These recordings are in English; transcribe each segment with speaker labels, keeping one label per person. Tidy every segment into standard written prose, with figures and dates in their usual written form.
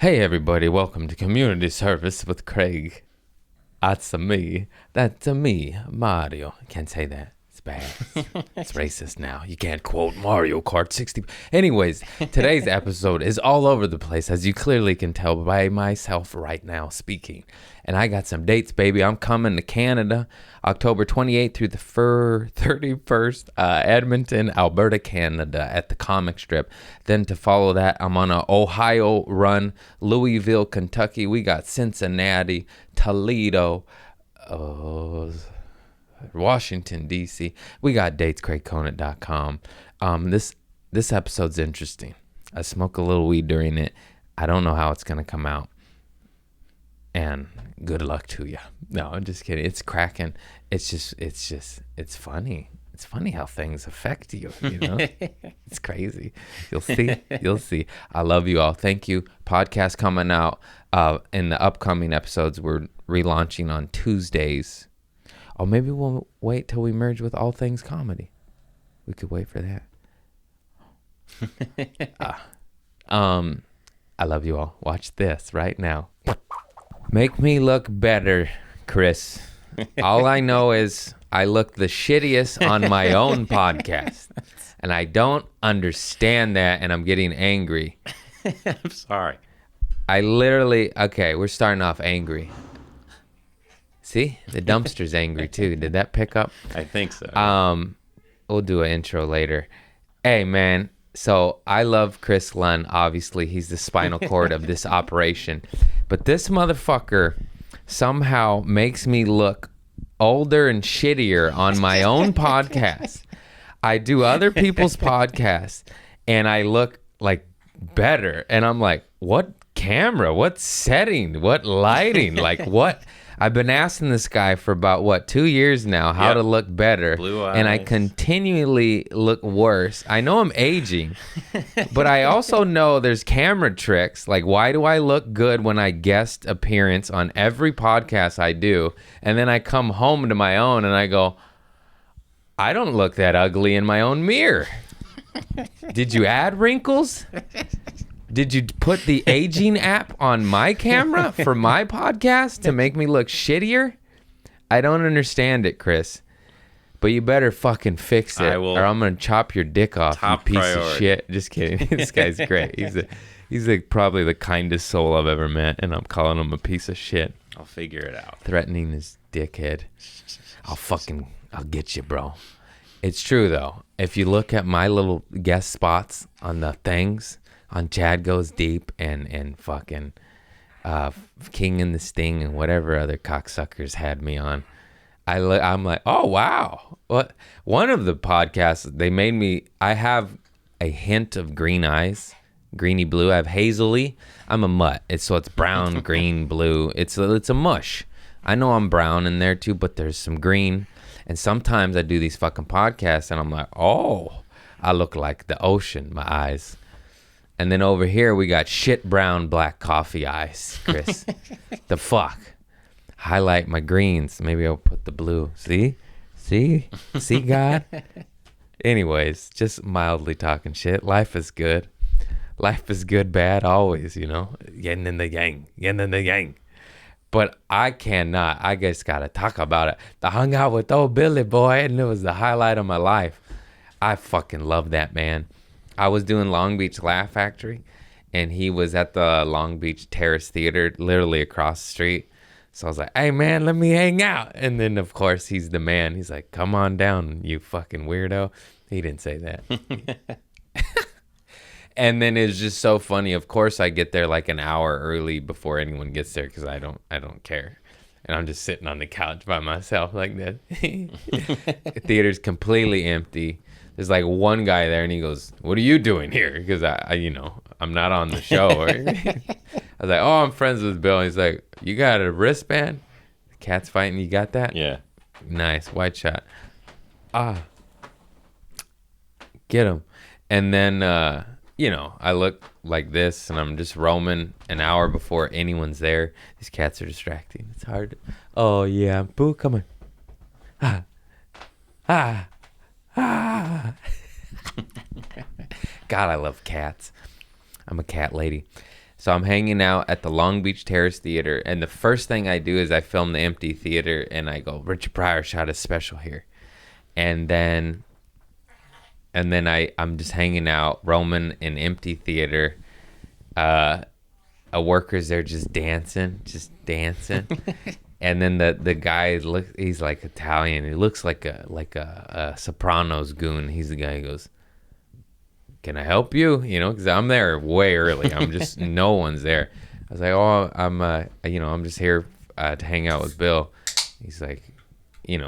Speaker 1: Hey everybody, welcome to Community Service with Craig. That's me. That's me, Mario. I can't say that. It's bad. It's racist now. You can't quote Mario Kart 60. Anyways, today's episode is all over the place, as you clearly can tell by myself right now speaking. And I got some dates, baby. I'm coming to Canada, October 28th through the 31st, Edmonton, Alberta, Canada, at the comic strip. Then to follow that, I'm on a Ohio run, Louisville, Kentucky. We got Cincinnati, Toledo, Washington, D.C. We got dates, CraigConant.com. This episode's interesting. I smoke a little weed during it. I don't know how it's going to come out. And good luck to you. No, I'm just kidding. It's cracking. It's funny. It's funny how things affect you, you know? It's crazy. You'll see. I love you all. Thank you. Podcast coming out in the upcoming episodes. We're relaunching on Tuesdays. Or maybe we'll wait till we merge with All Things Comedy. We could wait for that. I love you all. Watch this right now. Make me look better, Chris. All I know is I look the shittiest on my own podcast. And I don't understand that, and I'm getting angry.
Speaker 2: I'm sorry.
Speaker 1: Okay, we're starting off angry. See? The dumpster's angry too. Did that pick up?
Speaker 2: I think so.
Speaker 1: We'll do an intro later. Hey, man. So I love Chris Lunn. Obviously, he's the spinal cord of this operation. But this motherfucker somehow makes me look older and shittier on my own podcast. I do other people's podcasts, and I look like better. And I'm like, what camera? What setting? What lighting? Like, what? I've been asking this guy for about, 2 years now how to look better.
Speaker 2: Blue eyes.
Speaker 1: And I continually look worse. I know I'm aging, but I also know there's camera tricks. Like, why do I look good when I guest appearance on every podcast I do? And then I come home to my own and I go, I don't look that ugly in my own mirror. Did you add wrinkles? Did you put the aging app on my camera for my podcast to make me look shittier? I don't understand it, Chris. But you better fucking fix it, or I'm gonna chop your dick off, you piece of shit. Just kidding. This guy's great. He's probably the kindest soul I've ever met, and I'm calling him a piece of shit.
Speaker 2: I'll figure it out.
Speaker 1: Threatening his dickhead. I'll get you, bro. It's true though. If you look at my little guest spots on the things. On Chad Goes Deep and fucking King and the Sting and whatever other cocksuckers had me on. I'm like, oh, wow. What? One of the podcasts, I have a hint of green eyes, greeny blue. I have hazily. I'm a mutt. It's brown, green, blue. It's a mush. I know I'm brown in there too, but there's some green. And sometimes I do these fucking podcasts and I'm like, oh, I look like the ocean, my eyes. And then over here, we got shit brown black coffee eyes, Chris. The fuck? Highlight my greens. Maybe I'll put the blue. See, God? Anyways, just mildly talking shit. Life is good. Life is good, bad, always, you know? Yin and the yang. But I cannot. I just got to talk about it. I hung out with old Billy boy, and it was the highlight of my life. I fucking love that man. I was doing Long Beach Laugh Factory, and he was at the Long Beach Terrace Theater, literally across the street. So I was like, hey, man, let me hang out. And then, of course, he's the man. He's like, come on down, you fucking weirdo. He didn't say that. And then it's just so funny. Of course, I get there like an hour early before anyone gets there because I don't care. And I'm just sitting on the couch by myself like that. The theater's completely empty. There's like one guy there, and he goes, what are you doing here? Because I'm not on the show. I was like, oh, I'm friends with Bill. He's like, you got a wristband? The cat's fighting. You got that?
Speaker 2: Yeah.
Speaker 1: Nice. White shot. Get him. And then, I look like this, and I'm just roaming an hour before anyone's there. These cats are distracting. It's hard. Oh, yeah. Boo, come on. God, I love cats. I'm a cat lady. So I'm hanging out at the Long Beach Terrace Theater, and the first thing I do is I film the empty theater, and I go, Richard Pryor shot a special here. And then I'm just hanging out, roaming an empty theater. A worker's there just dancing. And then the guy he's like Italian. He looks like a Sopranos goon. He's the guy who goes, "Can I help you?" You know, because I'm there way early. I'm just no one's there. I was like, "Oh, I'm just here to hang out with Bill." He's like, "You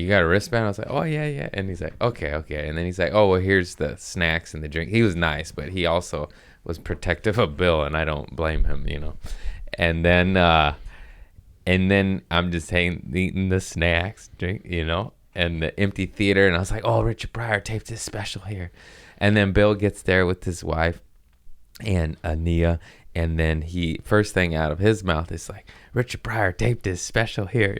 Speaker 1: got a wristband?" I was like, "Oh yeah." And he's like, "Okay." And then he's like, "Oh well, here's the snacks and the drink." He was nice, but he also was protective of Bill, and I don't blame him, And then I'm just eating the snacks, drink, and the empty theater, and I was like, "Oh, Richard Pryor taped his special here." And then Bill gets there with his wife and Nia, and then first thing out of his mouth is like, "Richard Pryor taped his special here,"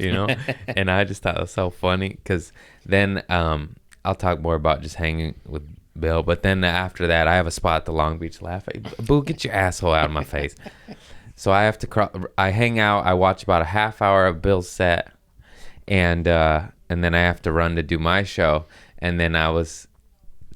Speaker 1: And I just thought it was so funny because then I'll talk more about just hanging with Bill, but then after that, I have a spot at the Long Beach Laugh. Boo, get your asshole out of my face. So I have to I hang out. I watch about a half hour of Bill's set, and then I have to run to do my show. And then I was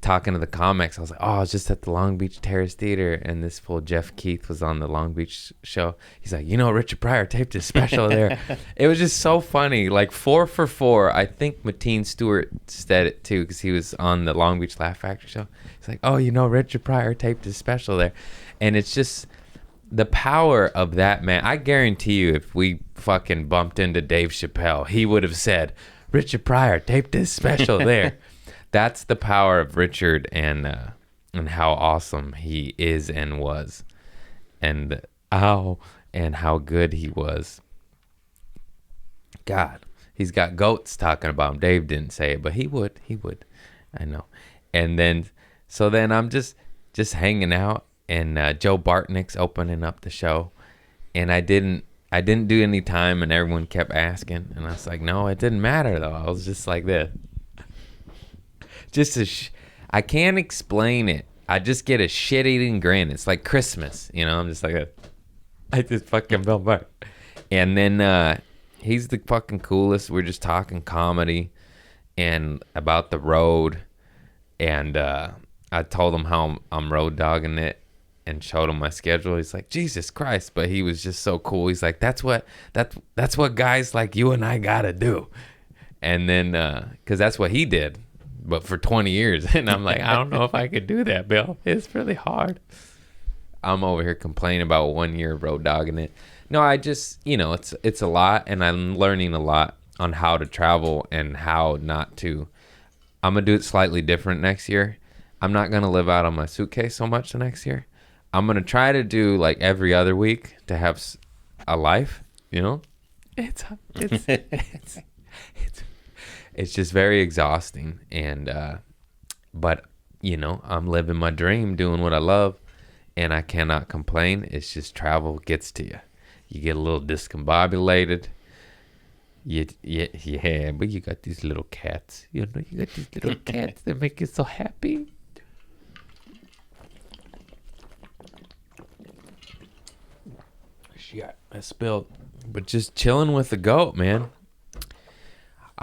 Speaker 1: talking to the comics. I was like, "Oh, I was just at the Long Beach Terrace Theater," and this fool Jeff Keith was on the Long Beach show. He's like, Richard Pryor taped his special there." It was just so funny. Like 4 for 4. I think Mateen Stewart said it too because he was on the Long Beach Laugh Factory show. He's like, "Oh, Richard Pryor taped his special there," and it's just the power of that man. I guarantee you, if we fucking bumped into Dave Chappelle, he would have said, "Richard Pryor taped his special there." That's the power of Richard and how awesome he is and was, and how good he was. God, he's got goats talking about him. Dave didn't say it, but he would. I know. And then I'm just hanging out, and Joe Bartnick's opening up the show, and I didn't do any time, and everyone kept asking, and I was like, no, it didn't matter though. I was just like this. I can't explain it. I just get a shit-eating grin. It's like Christmas, I'm just like I just fucking Bill Burr. And then he's the fucking coolest. We're just talking comedy and about the road. And I told him how I'm road dogging it and showed him my schedule. He's like, Jesus Christ. But he was just so cool. He's like, that's what guys like you and I gotta do. And then, because that's what he did, but for 20 years. And I'm like, I don't know if I could do that, Bill. It's really hard. I'm over here complaining about 1 year of road dogging it. No, I just, it's a lot, and I'm learning a lot on how to travel and how not to. I'm going to do it slightly different next year. I'm not going to live out on my suitcase so much the next year. I'm going to try to do like every other week to have a life, It's just very exhausting, and but I'm living my dream, doing what I love, and I cannot complain. It's just travel gets to you. You get a little discombobulated. Yeah, but you got these little cats. You got these little cats that make you so happy. Shit, I spilled. But just chilling with the goat, man.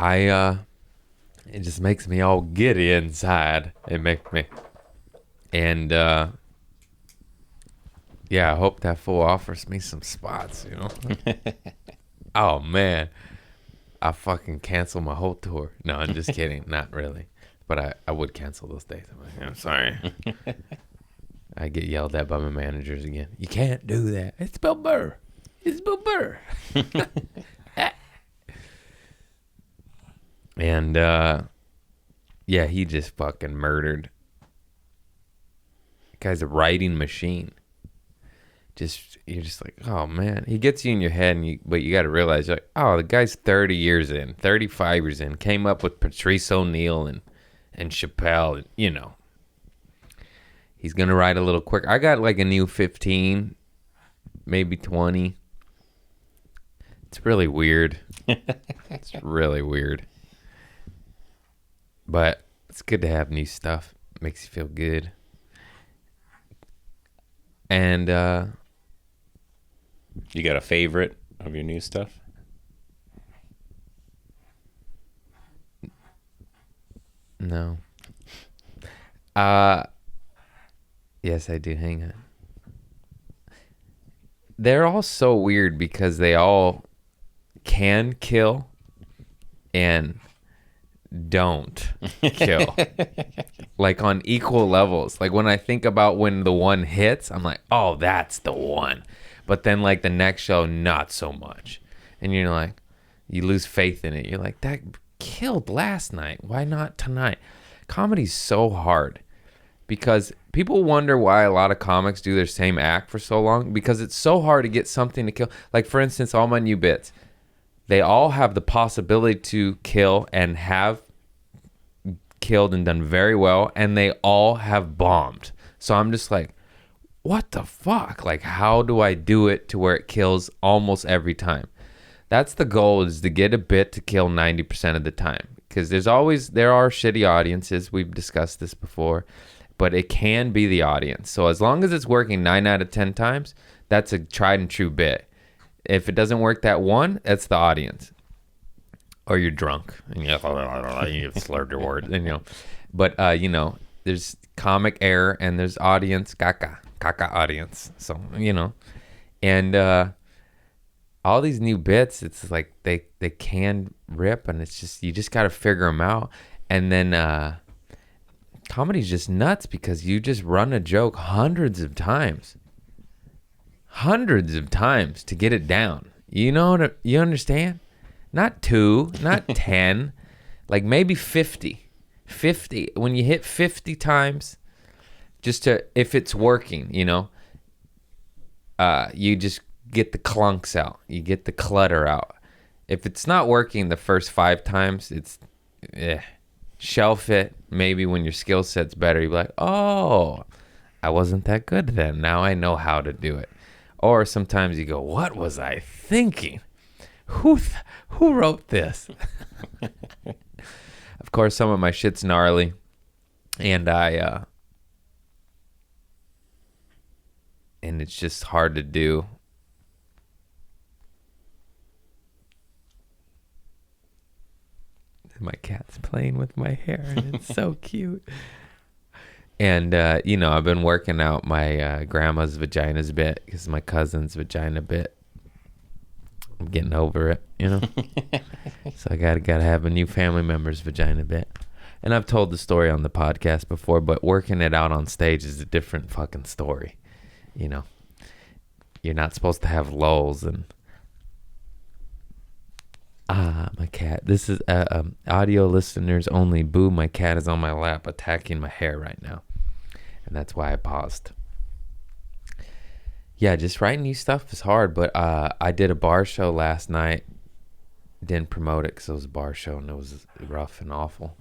Speaker 1: It just makes me all giddy inside. It makes me, and yeah, I hope that fool offers me some spots, Oh man, I fucking cancel my whole tour. No, I'm just kidding. Not really, but I would cancel those days. I'm sorry. I get yelled at by my managers again. You can't do that. It's Bill Burr. It's Bill Burr. And, yeah, he just fucking murdered. The guy's a writing machine. You're just like, oh, man. He gets you in your head, but you got to realize, you're like, oh, the guy's 30 years in, 35 years in, came up with Patrice O'Neal and Chappelle, and, He's going to write a little quick. I got like a new 15, maybe 20. It's really weird. It's really weird. But it's good to have new stuff. Makes you feel good. And
Speaker 2: You got a favorite of your new stuff?
Speaker 1: No. Yes, I do. Hang on. They're all so weird because they all can kill and don't kill. Like on equal levels. Like when I think about when the one hits, I'm like, oh, that's the one. But then like the next show, not so much. And you're like, you lose faith in it. You're like, that killed last night. Why not tonight? Comedy's so hard because people wonder why a lot of comics do their same act for so long, because it's so hard to get something to kill. Like, for instance, all my new bits, they all have the possibility to kill and have killed and done very well, and they all have bombed. So I'm just like, what the fuck? Like, how do I do it to where it kills almost every time? That's the goal, is to get a bit to kill 90% of the time. Because there are shitty audiences. We've discussed this before. But it can be the audience. So as long as it's working 9 out of 10 times, that's a tried and true bit. If it doesn't work that one, that's the audience. Or you're drunk. And you've slurred your words. And, but, there's comic error and there's audience, caca audience. So, and all these new bits, it's like they can rip, and it's just, you just got to figure them out. And then comedy's just nuts because you just run a joke hundreds of times to get it down. You understand? Not 2, not 10, like maybe 50. When you hit 50 times, if it's working, you just get the clunks out. You get the clutter out. If it's not working the first 5 times, it's shelf it. Maybe when your skill set's better, you're like, oh, I wasn't that good then. Now I know how to do it. Or sometimes you go, what was I thinking? Who wrote this? Of course, some of my shit's gnarly, and and it's just hard to do. My cat's playing with my hair, and it's so cute. And, I've been working out my grandma's vagina's bit because my cousin's vagina bit. I'm getting over it, So I gotta have a new family member's vagina bit. And I've told the story on the podcast before, but working it out on stage is a different fucking story. You're not supposed to have lulls and... my cat. This is audio listeners only. Boo, my cat is on my lap attacking my hair right now. And that's why I paused. Yeah, just writing new stuff is hard, but I did a bar show last night. Didn't promote it because it was a bar show and it was rough and awful.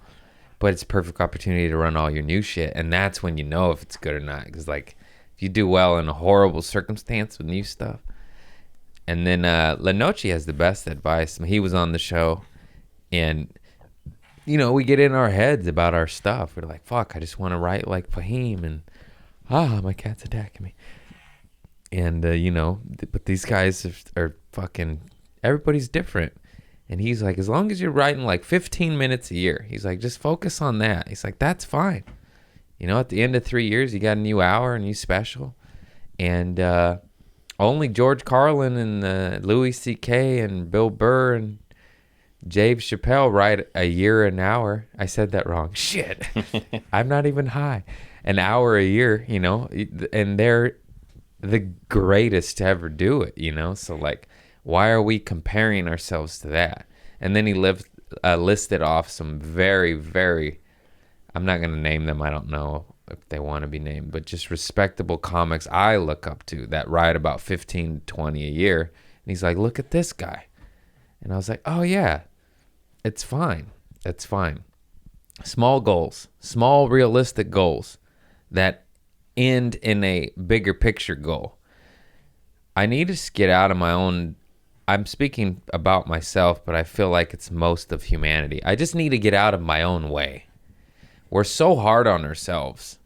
Speaker 1: But it's a perfect opportunity to run all your new shit, and that's when you know if it's good or not. Because, like, if you do well in a horrible circumstance with new stuff. And then Lenoci has the best advice. He was on the show, and, we get in our heads about our stuff. We're like, fuck, I just want to write like Fahim, and, my cat's attacking me. And, but these guys are fucking, everybody's different. And he's like, as long as you're writing like 15 minutes a year, he's like, just focus on that. He's like, that's fine. At the end of 3 years, you got a new hour, a new special. And only George Carlin and Louis C.K. and Bill Burr and Dave Chappelle write a year an hour. I said that wrong. Shit. I'm not even high. An hour a year, and they're the greatest to ever do it, So, like, why are we comparing ourselves to that? And then he listed off some very, very, I'm not going to name them. I don't know if they want to be named, but just respectable comics I look up to that write about 15 to 20 a year. And he's like, look at this guy. And I was like, oh yeah, it's fine. It's fine. Small goals, small realistic goals that end in a bigger picture goal. I need to get out of my own, I'm speaking about myself, but I feel like it's most of humanity. I just need to get out of my own way. We're so hard on ourselves.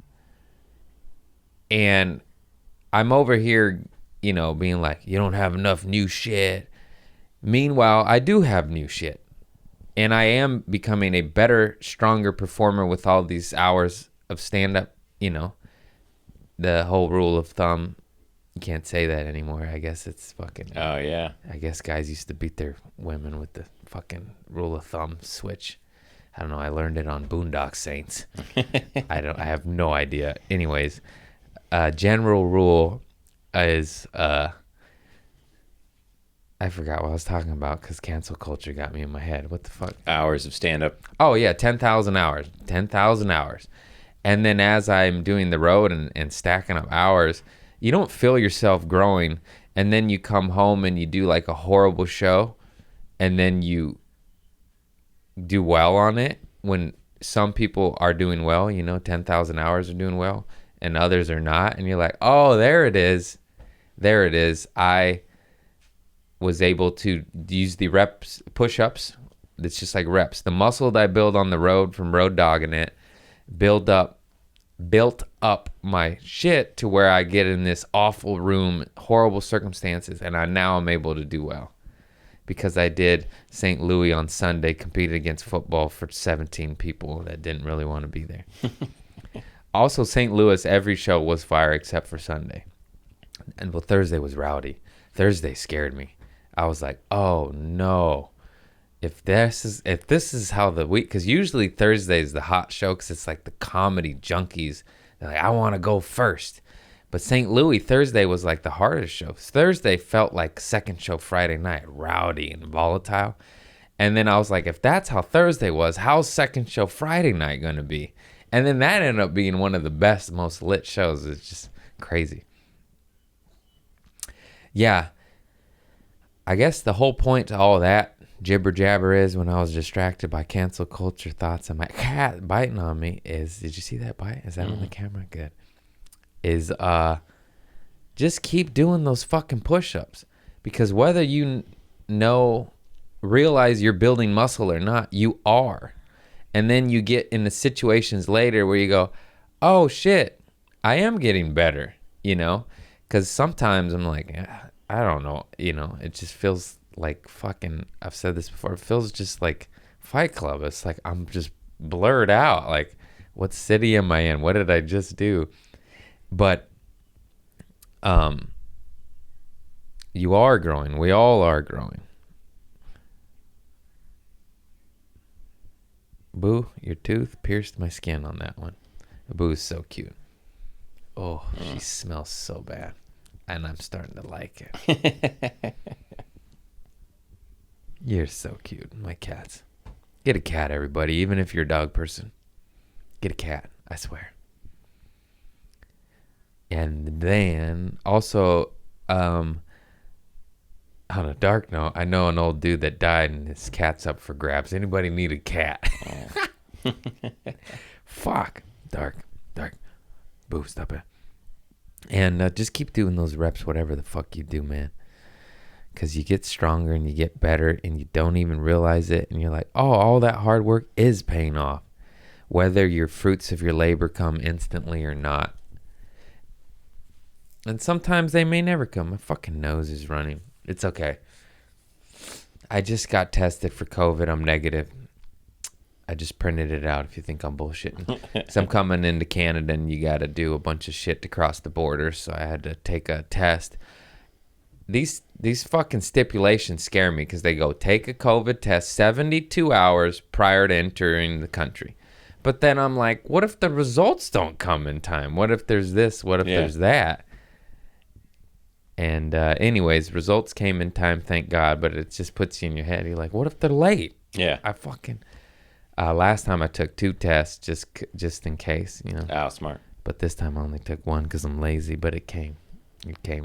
Speaker 1: And I'm over here being like, you don't have enough new shit. Meanwhile, I do have new shit. And I am becoming a better, stronger performer with all these hours of stand-up, The whole rule of thumb, you can't say that anymore. I guess it's fucking...
Speaker 2: Oh, yeah.
Speaker 1: I guess guys used to beat their women with the fucking rule of thumb switch. I don't know. I learned it on Boondock Saints. I have no idea. Anyways, general rule is... I forgot what I was talking about because cancel culture got me in my head. What the fuck?
Speaker 2: Hours of stand-up.
Speaker 1: Oh, yeah, 10,000 hours. 10,000 hours. And then as I'm doing the road and stacking up hours, you don't feel yourself growing. And then you come home and you do like a horrible show. And then you do well on it. When some people are doing well, 10,000 hours are doing well. And others are not. And you're like, oh, there it is. There it is. I was able to use the reps, push-ups. It's just like reps. The muscle that I build on the road from road dogging it built up my shit to where I get in this awful room, horrible circumstances, and now I'm able to do well. Because I did St. Louis on Sunday, competed against football for 17 people that didn't really want to be there. Also, St. Louis, every show was fire except for Sunday. And Thursday was rowdy. Thursday scared me. I was like, oh no, if this is how the week, because usually Thursday is the hot show because it's like the comedy junkies. They're like, I want to go first. But St. Louis, Thursday was like the hardest show. Thursday felt like second show Friday night, rowdy and volatile. And then I was like, if that's how Thursday was, how's second show Friday night going to be? And then that ended up being one of the best, most lit shows. It's just crazy. Yeah. I guess the whole point to all that jibber jabber is when I was distracted by cancel culture thoughts and my cat biting on me is, did you see that bite? Is that on the camera? Good. Is just keep doing those fucking push-ups, because whether you realize you're building muscle or not, you are. And then you get into situations later where you go, oh shit, I am getting better, because sometimes I'm like, I don't know, it just feels like fucking, I've said this before, it feels just like Fight Club. It's like I'm just blurred out. Like, what city am I in? What did I just do? But you are growing. We all are growing. Boo, your tooth pierced my skin on that one. Boo is so cute. Oh, she smells so bad. And I'm starting to like it. You're so cute, my cats. Get a cat, everybody. Even if you're a dog person, get a cat. I swear. And then also, on a dark note, I know an old dude that died and his cat's up for grabs. Anybody need a cat? Fuck. Dark. Boo, stop it. And just keep doing those reps, whatever the fuck you do, man. Because you get stronger and you get better and you don't even realize it. And you're like, oh, all that hard work is paying off. Whether your fruits of your labor come instantly or not. And sometimes they may never come. My fucking nose is running. It's okay. I just got tested for COVID. I'm negative. I just printed it out if you think I'm bullshitting. So I'm coming into Canada and you got to do a bunch of shit to cross the border. So I had to take a test. These fucking stipulations scare me because they go, take a COVID test 72 hours prior to entering the country. But then I'm like, what if the results don't come in time? What if there's this? What if there's that? And anyways, results came in time, thank God. But it just puts you in your head. You're like, what if they're late?
Speaker 2: Yeah.
Speaker 1: I fucking... last time I took 2 tests just in case,
Speaker 2: Oh, smart.
Speaker 1: But this time I only took 1 because I'm lazy. But it came.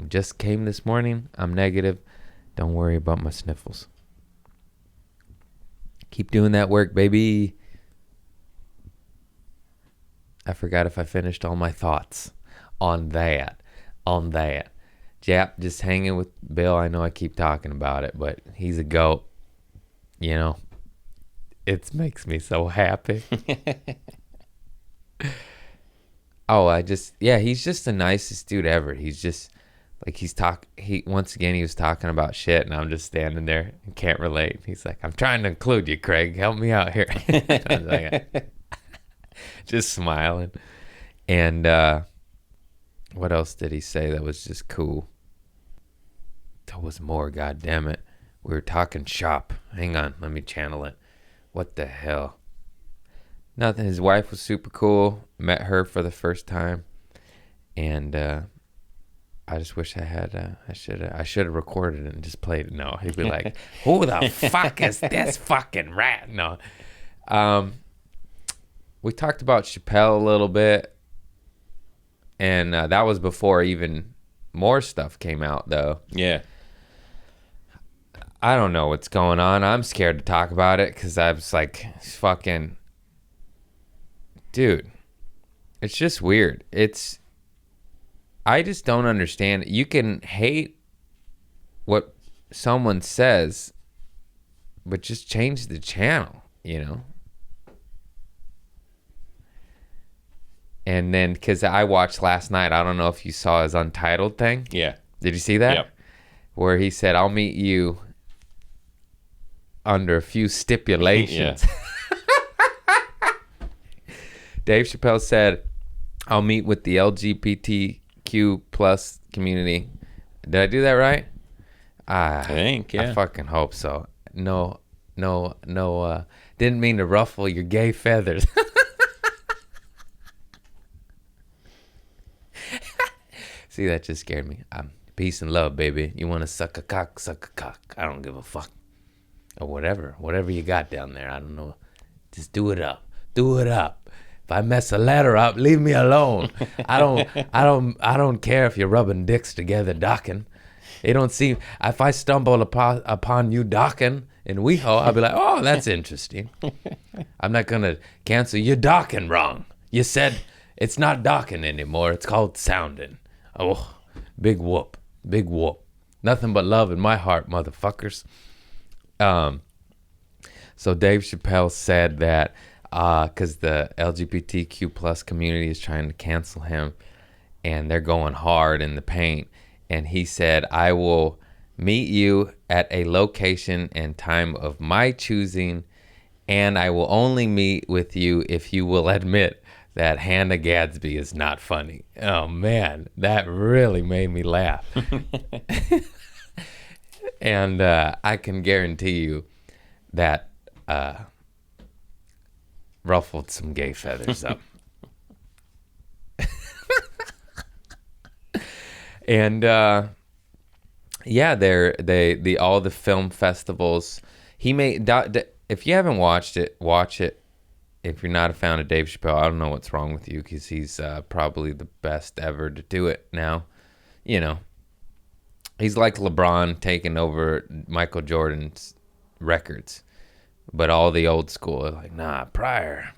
Speaker 1: Just came this morning. I'm negative. Don't worry about my sniffles. Keep doing that work, baby. I forgot if I finished all my thoughts on that. Jap, just hanging with Bill. I know I keep talking about it, but he's a goat. It makes me so happy. He's just the nicest dude ever. He's just Like he once again he was talking about shit, and I'm just standing there and can't relate. He's like, I'm trying to include you, Craig. Help me out here. I was like, just smiling. And what else did he say that was just cool? There was more, god damn it. We were talking shop. Hang on, let me channel it. What the hell? Nothing. His wife was super cool. Met her for the first time. And I just wish I had. I should have recorded it and just played it. No, he'd be like, "Who the fuck is this fucking rat?" No. We talked about Chappelle a little bit, and that was before even more stuff came out, though.
Speaker 2: Yeah.
Speaker 1: I don't know what's going on. I'm scared to talk about it because I was like, fucking, dude. It's just weird. I just don't understand. You can hate what someone says, but just change the channel, you know? And then, because I watched last night, I don't know if you saw his Untitled thing.
Speaker 2: Yeah.
Speaker 1: Did you see that?
Speaker 2: Yep.
Speaker 1: Where he said, I'll meet you under a few stipulations. Dave Chappelle said, I'll meet with the LGBTQ plus community. Did I do that right?
Speaker 2: I think, yeah.
Speaker 1: I fucking hope so. No, didn't mean to ruffle your gay feathers. See, that just scared me. Peace and love, baby. You want to suck a cock, suck a cock. I don't give a fuck. Or whatever you got down there. I don't know. Just do it up. If I mess a letter up, leave me alone. I don't care if you're rubbing dicks together, docking. It don't seem. If I stumble upon you docking in WeHo, I'll be like, oh, that's interesting. I'm not gonna cancel. You're docking wrong. You said it's not docking anymore. It's called sounding. Oh, big whoop. Nothing but love in my heart, motherfuckers. So Dave Chappelle said that because the LGBTQ plus community is trying to cancel him, and they're going hard in the paint. And he said, I will meet you at a location and time of my choosing, and I will only meet with you if you will admit that Hannah Gadsby is not funny. Oh, man, that really made me laugh. And I can guarantee you that ruffled some gay feathers up. And yeah, all the film festivals. He made. If you haven't watched it, watch it. If you're not a fan of Dave Chappelle, I don't know what's wrong with you, because he's probably the best ever to do it now. You know, he's like LeBron taking over Michael Jordan's records, but all the old school are like, nah, prior.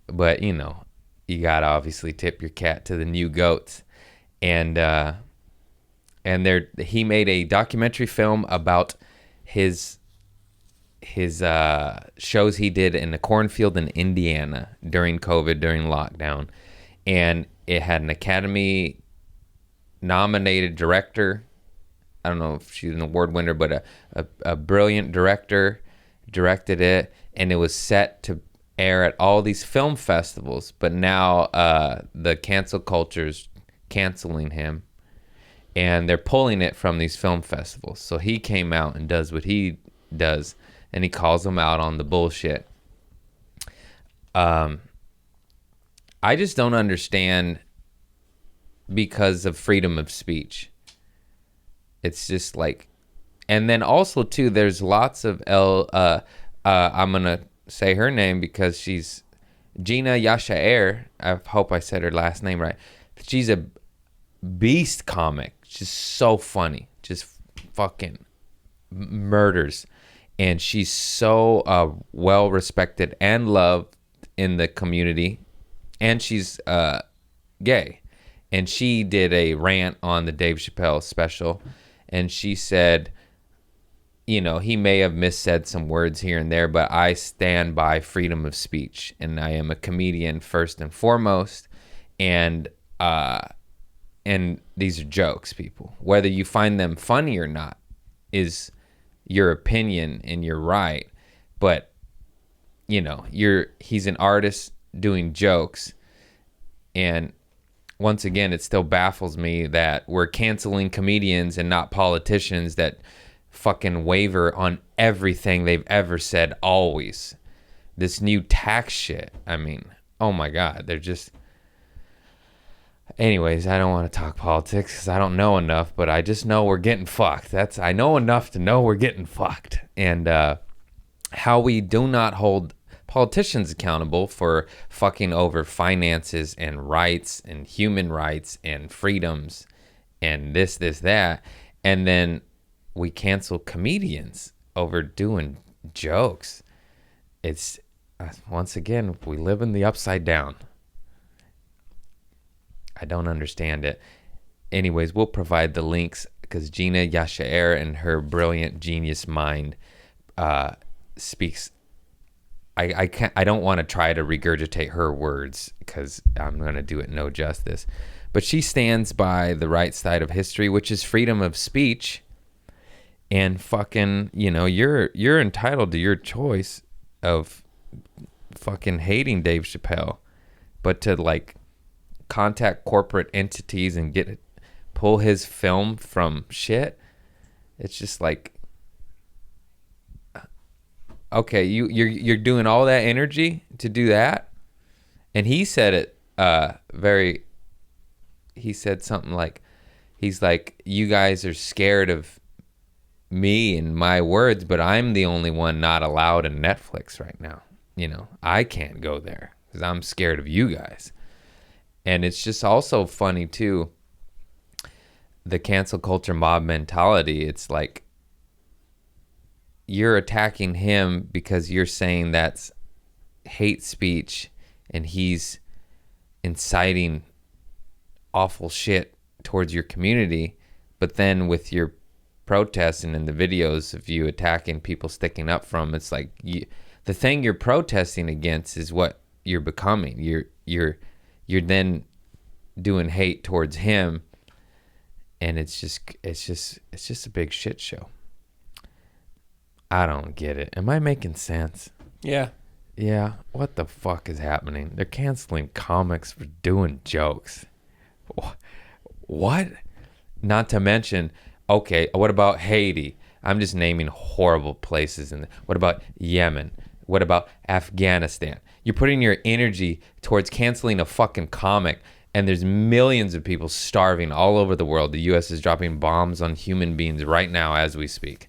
Speaker 1: But you know, you gotta obviously tip your cat to the new goats. And he made a documentary film about his shows he did in the cornfield in Indiana during COVID, during lockdown. And it had an Academy nominated director. I don't know if she's an award winner, but a brilliant director directed it, and it was set to air at all these film festivals. But now the cancel culture's canceling him, and they're pulling it from these film festivals. So he came out and does what he does, and he calls them out on the bullshit. I just don't understand, because of freedom of speech. It's just like, and then also too, there's lots of I'm gonna say her name because she's Gina Yashaer. I hope I said her last name right. She's a beast comic. She's so funny. Just fucking murders. And she's so well respected and loved in the community. And she's gay. And she did a rant on the Dave Chappelle special. And she said, you know, he may have missaid some words here and there, but I stand by freedom of speech. And I am a comedian first and foremost. And And these are jokes, people. Whether you find them funny or not is your opinion and you're right. But, you know, he's an artist doing jokes. And once again, it still baffles me that we're canceling comedians and not politicians that fucking waver on everything they've ever said always. This new tax shit. I mean, oh my God, they're just... Anyways, I don't want to talk politics because I don't know enough, but I just know we're getting fucked. I know enough to know we're getting fucked. And how we do not hold politicians accountable for fucking over finances and rights and human rights and freedoms and this, that. And then we cancel comedians over doing jokes. It's, once again, we live in the upside down. I don't understand it. Anyways, we'll provide the links because Gina Yashaer and her brilliant genius mind speaks. I don't want to try to regurgitate her words because I'm going to do it no justice. But she stands by the right side of history, which is freedom of speech. And fucking, you know, you're entitled to your choice of fucking hating Dave Chappelle. But to like contact corporate entities and pull his film from shit, it's just like, okay, you're doing all that energy to do that. And he said it he said something like, he's like, you guys are scared of me and my words, but I'm the only one not allowed in Netflix right now. You know, I can't go there because I'm scared of you guys. And it's just also funny, too, the cancel culture mob mentality. It's like you're attacking him because you're saying that's hate speech and he's inciting awful shit towards your community. But then with your protests and in the videos of you attacking people sticking up from, it's like the thing you're protesting against is what you're becoming. You're then doing hate towards him, and it's just a big shit show. I don't get it. Am I making sense?
Speaker 2: Yeah.
Speaker 1: Yeah. What the fuck is happening? They're canceling comics for doing jokes. What? Not to mention, okay, what about Haiti? I'm just naming horrible places. What about Yemen? What about Afghanistan? You're putting your energy towards canceling a fucking comic, and there's millions of people starving all over the world. The U.S. is dropping bombs on human beings right now as we speak.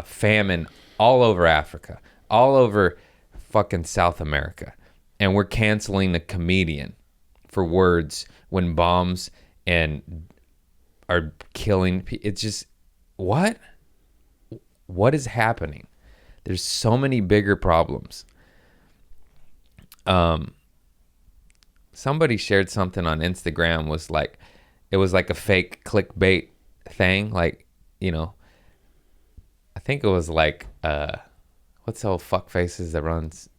Speaker 1: Famine all over Africa, all over fucking South America. And we're canceling a comedian for words when bombs are killing people. It's just, what? What is happening? There's so many bigger problems. Somebody shared something on Instagram it was like a fake clickbait thing. Like, you know, I think it was like, what's the old fuck faces that runs?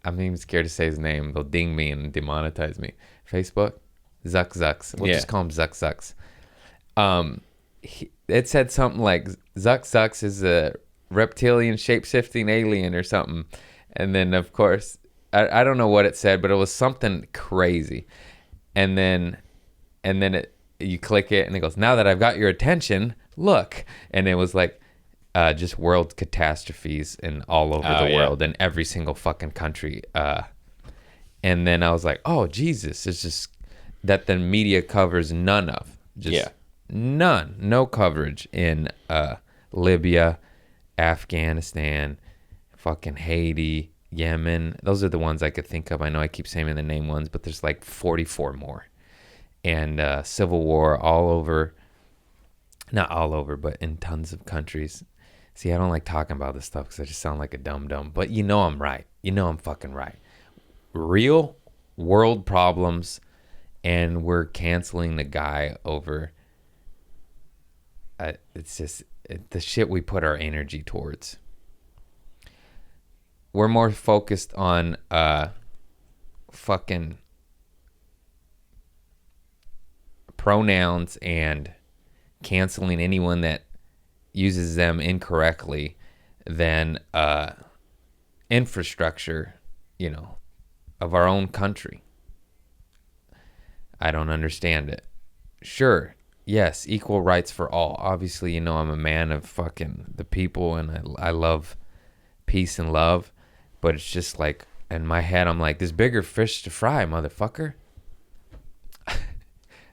Speaker 1: I'm even scared to say his name. They'll ding me and demonetize me. Facebook? Zucks. We'll just call him Zucks. It said something like Zucks is a reptilian shape-shifting alien or something. And then, of course, I don't know what it said, but it was something crazy. And then you click it, and it goes, now that I've got your attention, look. And it was like just world catastrophes in all over the world in every single fucking country. And then I was like, oh, Jesus. It's just that the media covers none of. None. No coverage in Libya, Afghanistan, fucking Haiti, Yemen. Those are the ones I could think of. I know I keep saying the name ones, but there's like 44 more. And civil war all over. Not all over, but in tons of countries. See, I don't like talking about this stuff because I just sound like a dum-dum. But you know I'm right. You know I'm fucking right. Real world problems, and we're canceling the guy over... it's just the shit we put our energy towards. We're more focused on fucking pronouns and canceling anyone that uses them incorrectly than infrastructure, of our own country. I don't understand it. Sure, yes, equal rights for all. Obviously, I'm a man of fucking the people, and I love peace and love, but it's just like, in my head, I'm like, there's bigger fish to fry, motherfucker.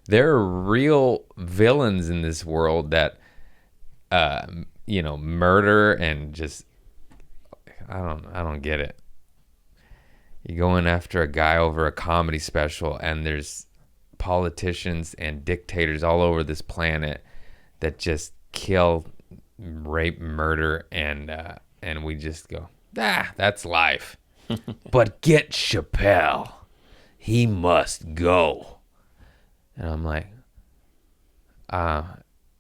Speaker 1: There are real villains in this world that, murder and just, I don't get it. You're going after a guy over a comedy special, and there's politicians and dictators all over this planet that just kill, rape, murder, and we just go, that's life. But get Chappelle. He must go. And I'm like, I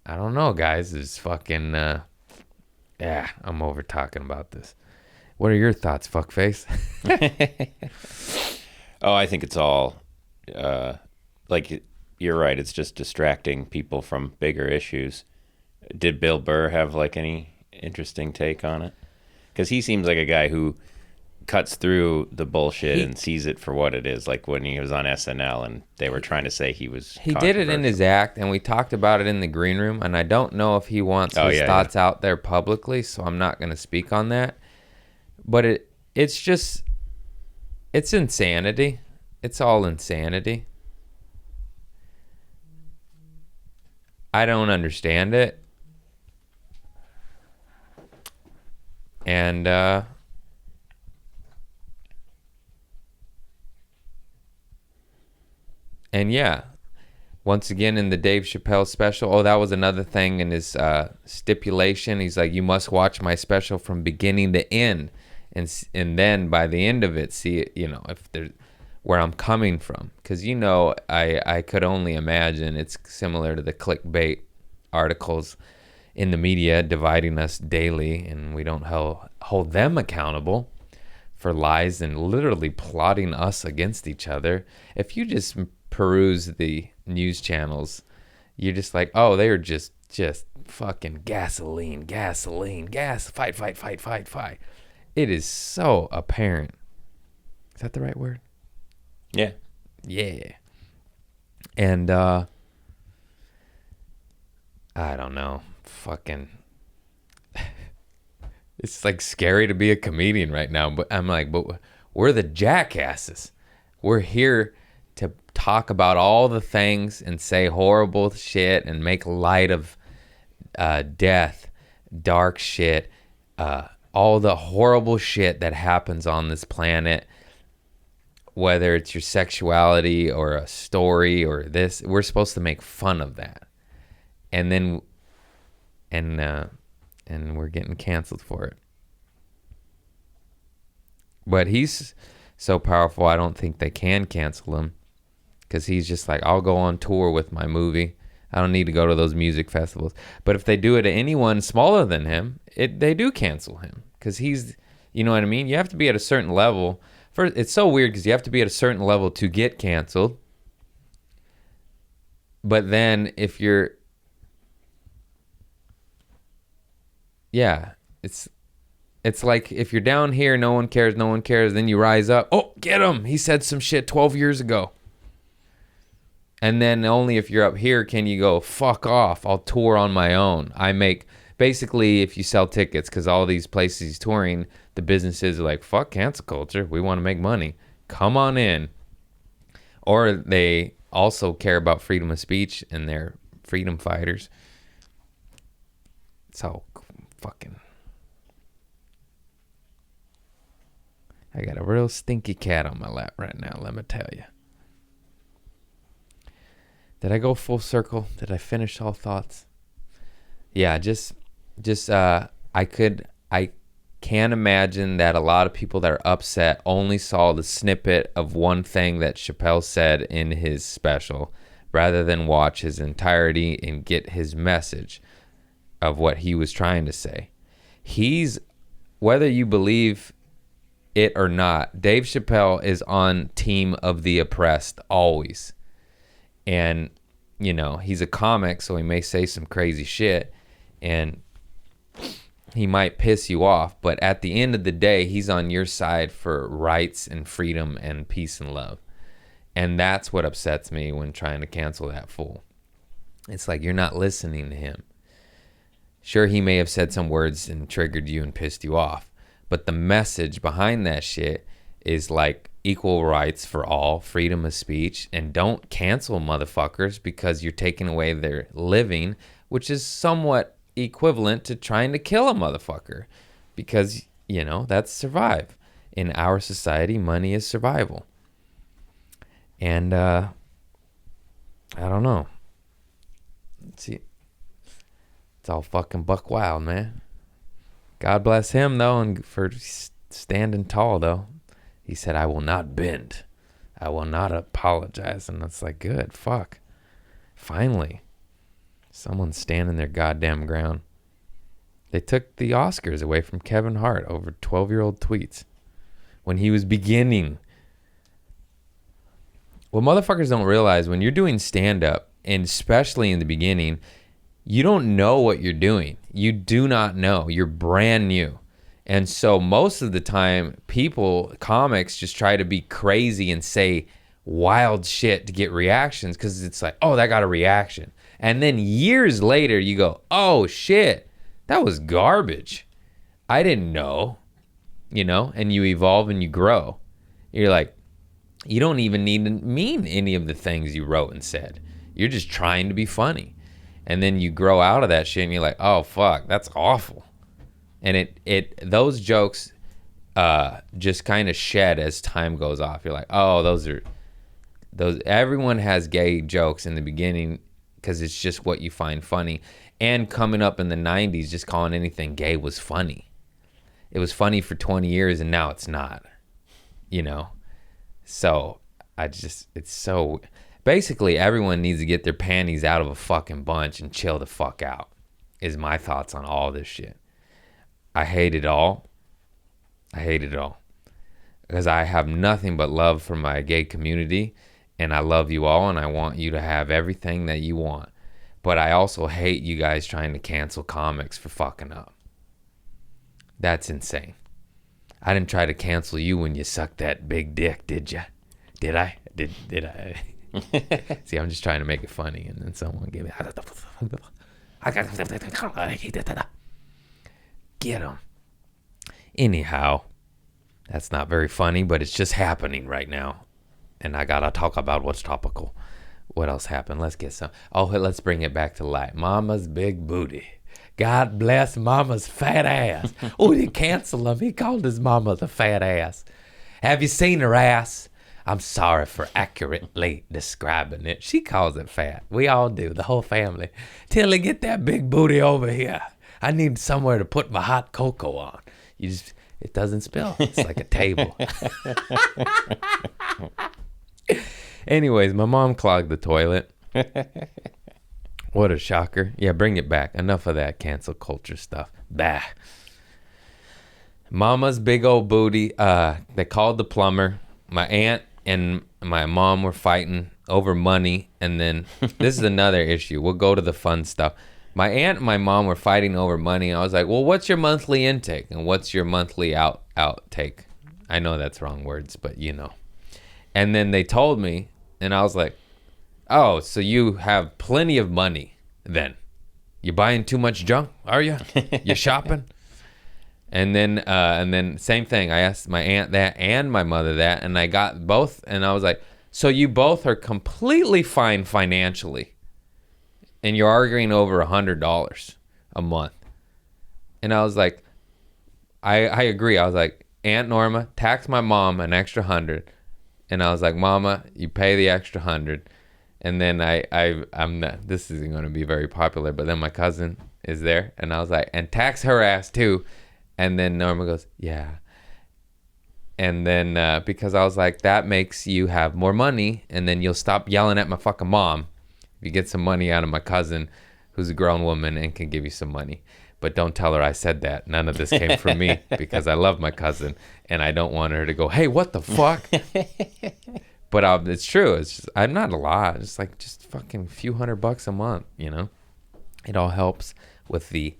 Speaker 1: don't know, guys. It's fucking, I'm over talking about this. What are your thoughts, fuckface?
Speaker 2: Oh, I think it's all, you're right. It's just distracting people from bigger issues. Did Bill Burr have, any interesting take on it? Because he seems like a guy who cuts through the bullshit and sees it for what it is. Like when he was on SNL and they were trying to say he
Speaker 1: did it in his act, and we talked about it in the green room, and I don't know if he wants his thoughts out there publicly, so I'm not going to speak on that. But it's insanity. It's all insanity. I don't understand it. And yeah, once again in the Dave Chappelle special, that was another thing in his stipulation. He's like, you must watch my special from beginning to end, and then by the end of it, see, if there's where I'm coming from, because I could only imagine it's similar to the clickbait articles in the media dividing us daily, and we don't hold them accountable for lies and literally plotting us against each other. If you just peruse the news channels, you're just like, oh, they're just fucking gasoline, gas, fight. It is so apparent. Is that the right word?
Speaker 2: Yeah.
Speaker 1: And I don't know, fucking it's like scary to be a comedian right now, but I'm like, but we're the jackasses. We're here to talk about all the things and say horrible shit and make light of death, dark shit, all the horrible shit that happens on this planet, whether it's your sexuality or a story or this. We're supposed to make fun of that, and then and we're getting canceled for it. But he's so powerful, I don't think they can cancel him, because he's just like, I'll go on tour with my movie. I don't need to go to those music festivals. But if they do it to anyone smaller than him, they do cancel him, because he's, you know what I mean? You have to be at a certain level. First, it's so weird because you have to be at a certain level to get canceled. But then if you're, it's like if you're down here, no one cares, then you rise up. Oh, get him. He said some shit 12 years ago. And then only if you're up here can you go, fuck off, I'll tour on my own. Basically, if you sell tickets, because all these places he's touring, the businesses are like, fuck cancel culture, we want to make money. Come on in. Or they also care about freedom of speech, and they're freedom fighters. It's all fucking... I got a real stinky cat on my lap right now, let me tell you. Did I go full circle? Did I finish all thoughts? Yeah, I can't imagine that a lot of people that are upset only saw the snippet of one thing that Chappelle said in his special, rather than watch his entirety and get his message of what he was trying to say. Whether you believe it or not, Dave Chappelle is on team of the oppressed always. And you know, he's a comic, so he may say some crazy shit and he might piss you off, but at the end of the day, he's on your side for rights and freedom and peace and love. And that's what upsets me when trying to cancel that fool. It's like you're not listening to him. Sure, he may have said some words and triggered you and pissed you off, but the message behind that shit is like equal rights for all, freedom of speech, and don't cancel motherfuckers because you're taking away their living, which is somewhat equivalent to trying to kill a motherfucker because, you know, that's survive. In our society, money is survival. And I don't know. Let's see. It's all fucking buck wild, man. God bless him, though, and for standing tall, though. He said, I will not bend. I will not apologize. And it's like, good, fuck. Finally. Someone's standing their goddamn ground. They took the Oscars away from Kevin Hart over 12-year-old tweets when he was beginning. What motherfuckers don't realize, when you're doing stand-up, and especially in the beginning, you don't know what you're doing. You do not know. You're brand new. And so most of the time, comics just try to be crazy and say wild shit to get reactions because it's like, oh, that got a reaction. And then years later, you go, oh, shit, that was garbage. I didn't know, you know, and you evolve and you grow. You're like, you don't even need to mean any of the things you wrote and said. You're just trying to be funny. And then you grow out of that shit and you're like, oh, fuck, that's awful. And those jokes just kind of shed as time goes off. You're like, oh, those everyone has gay jokes in the beginning because it's just what you find funny. And coming up in the 90s, just calling anything gay was funny. It was funny for 20 years and now it's not, you know? So it's so, basically everyone needs to get their panties out of a fucking bunch and chill the fuck out, is my thoughts on all this shit. I hate it all. I hate it all. Because I have nothing but love for my gay community, and I love you all, and I want you to have everything that you want. But I also hate you guys trying to cancel comics for fucking up. That's insane. I didn't try to cancel you when you sucked that big dick, did ya? Did I? Did I? See, I'm just trying to make it funny, and then someone gave me... Get him. Anyhow, that's not very funny, but it's just happening right now. And I gotta talk about what's topical. What else happened? Let's get some. Oh, let's bring it back to life. Mama's big booty. God bless Mama's fat ass. Oh, he canceled him. He called his mama the fat ass. Have you seen her ass? I'm sorry for accurately describing it. She calls it fat. We all do, the whole family. Tilly, get that big booty over here. I need somewhere to put my hot cocoa on. It doesn't spill. It's like a table. Anyways, my mom clogged the toilet. What a shocker. Yeah, bring it back. Enough of that cancel culture stuff. Bah. Mama's big old booty. They called the plumber. My aunt and my mom were fighting over money. And then this is another issue. We'll go to the fun stuff. My aunt and my mom were fighting over money. I was like, well, what's your monthly intake? And what's your monthly outtake? I know that's wrong words, but you know. And then they told me, and I was like, oh, so you have plenty of money then. You buying too much junk, are you? You shopping? And then same thing. I asked my aunt that and my mother that, and I got both. And I was like, so you both are completely fine financially. And you're arguing over $100 a month. And I was like, I agree. I was like, Aunt Norma, tax my mom an extra 100. And I was like, Mama, you pay the extra 100. And then I'm not, this isn't going to be very popular, but then my cousin is there. And I was like, and tax her ass too. And then Norma goes, yeah. And then because I was like, that makes you have more money. And then you'll stop yelling at my fucking mom. If you get some money out of my cousin, who's a grown woman and can give you some money. But don't tell her I said that. None of this came from me because I love my cousin and I don't want her to go, hey, what the fuck? But it's true. It's just, I'm not a lot. It's like just fucking a few $100 a month, you know? It all helps with the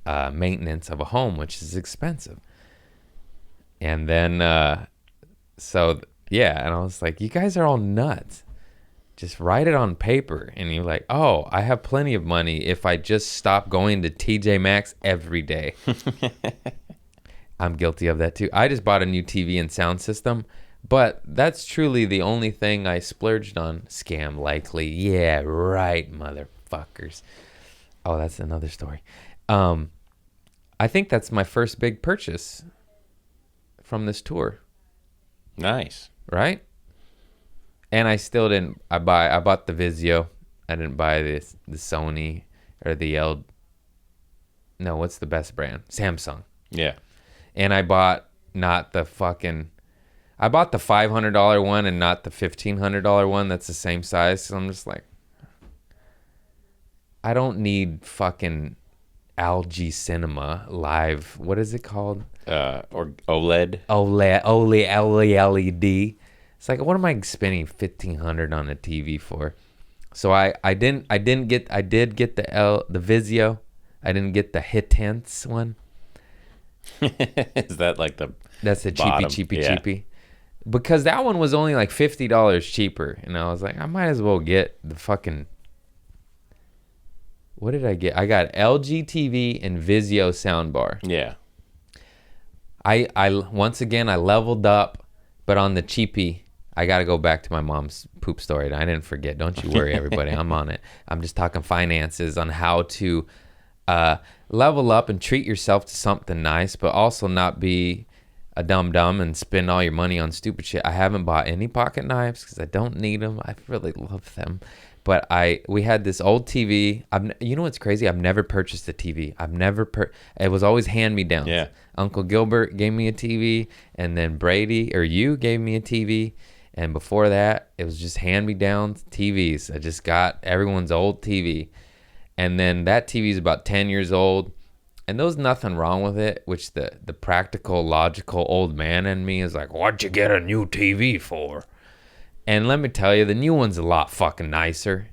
Speaker 1: maintenance of a home, which is expensive. And then, so, yeah. And I was like, you guys are all nuts. Just write it on paper. And you're like, oh, I have plenty of money if I just stop going to TJ Maxx every day. I'm guilty of that too. I just bought a new TV and sound system. But that's truly the only thing I splurged on. Scam likely. Yeah, right, motherfuckers. Oh, that's another story. I think that's my first big purchase from this tour.
Speaker 2: Nice.
Speaker 1: Right? And I still didn't. I bought the Vizio. I didn't buy the Sony or the L. No, what's the best brand? Samsung.
Speaker 2: Yeah.
Speaker 1: And I bought not the fucking. I bought the $500 one and not the $1,500 one. That's the same size. So I'm just like, I don't need fucking LG Cinema Live. What is it called?
Speaker 2: Or OLED.
Speaker 1: OLED. It's like, what am I spending $1,500 on a TV for? So I did get the Vizio. I didn't get the Hisense one.
Speaker 2: Is that like
Speaker 1: that's the
Speaker 2: bottom?
Speaker 1: cheapy. Because that one was only like $50 cheaper. And I was like, I might as well get the fucking... What did I get? I got LG TV and Vizio soundbar.
Speaker 2: Yeah.
Speaker 1: I once again, I leveled up, but on the cheapy, I got to go back to my mom's poop story. I didn't forget. Don't you worry, everybody. I'm on it. I'm just talking finances on how to level up and treat yourself to something nice, but also not be a dumb and spend all your money on stupid shit. I haven't bought any pocket knives because I don't need them. I really love them. But we had this old TV. You know what's crazy? I've never purchased a TV. It was always hand-me-downs.
Speaker 2: Yeah.
Speaker 1: Uncle Gilbert gave me a TV, and then Brady or you gave me a TV. And before that, it was just hand-me-downs TVs. I just got everyone's old TV. And then that TV is about 10 years old. And there was nothing wrong with it, which the practical, logical old man in me is like, what'd you get a new TV for? And let me tell you, the new one's a lot fucking nicer.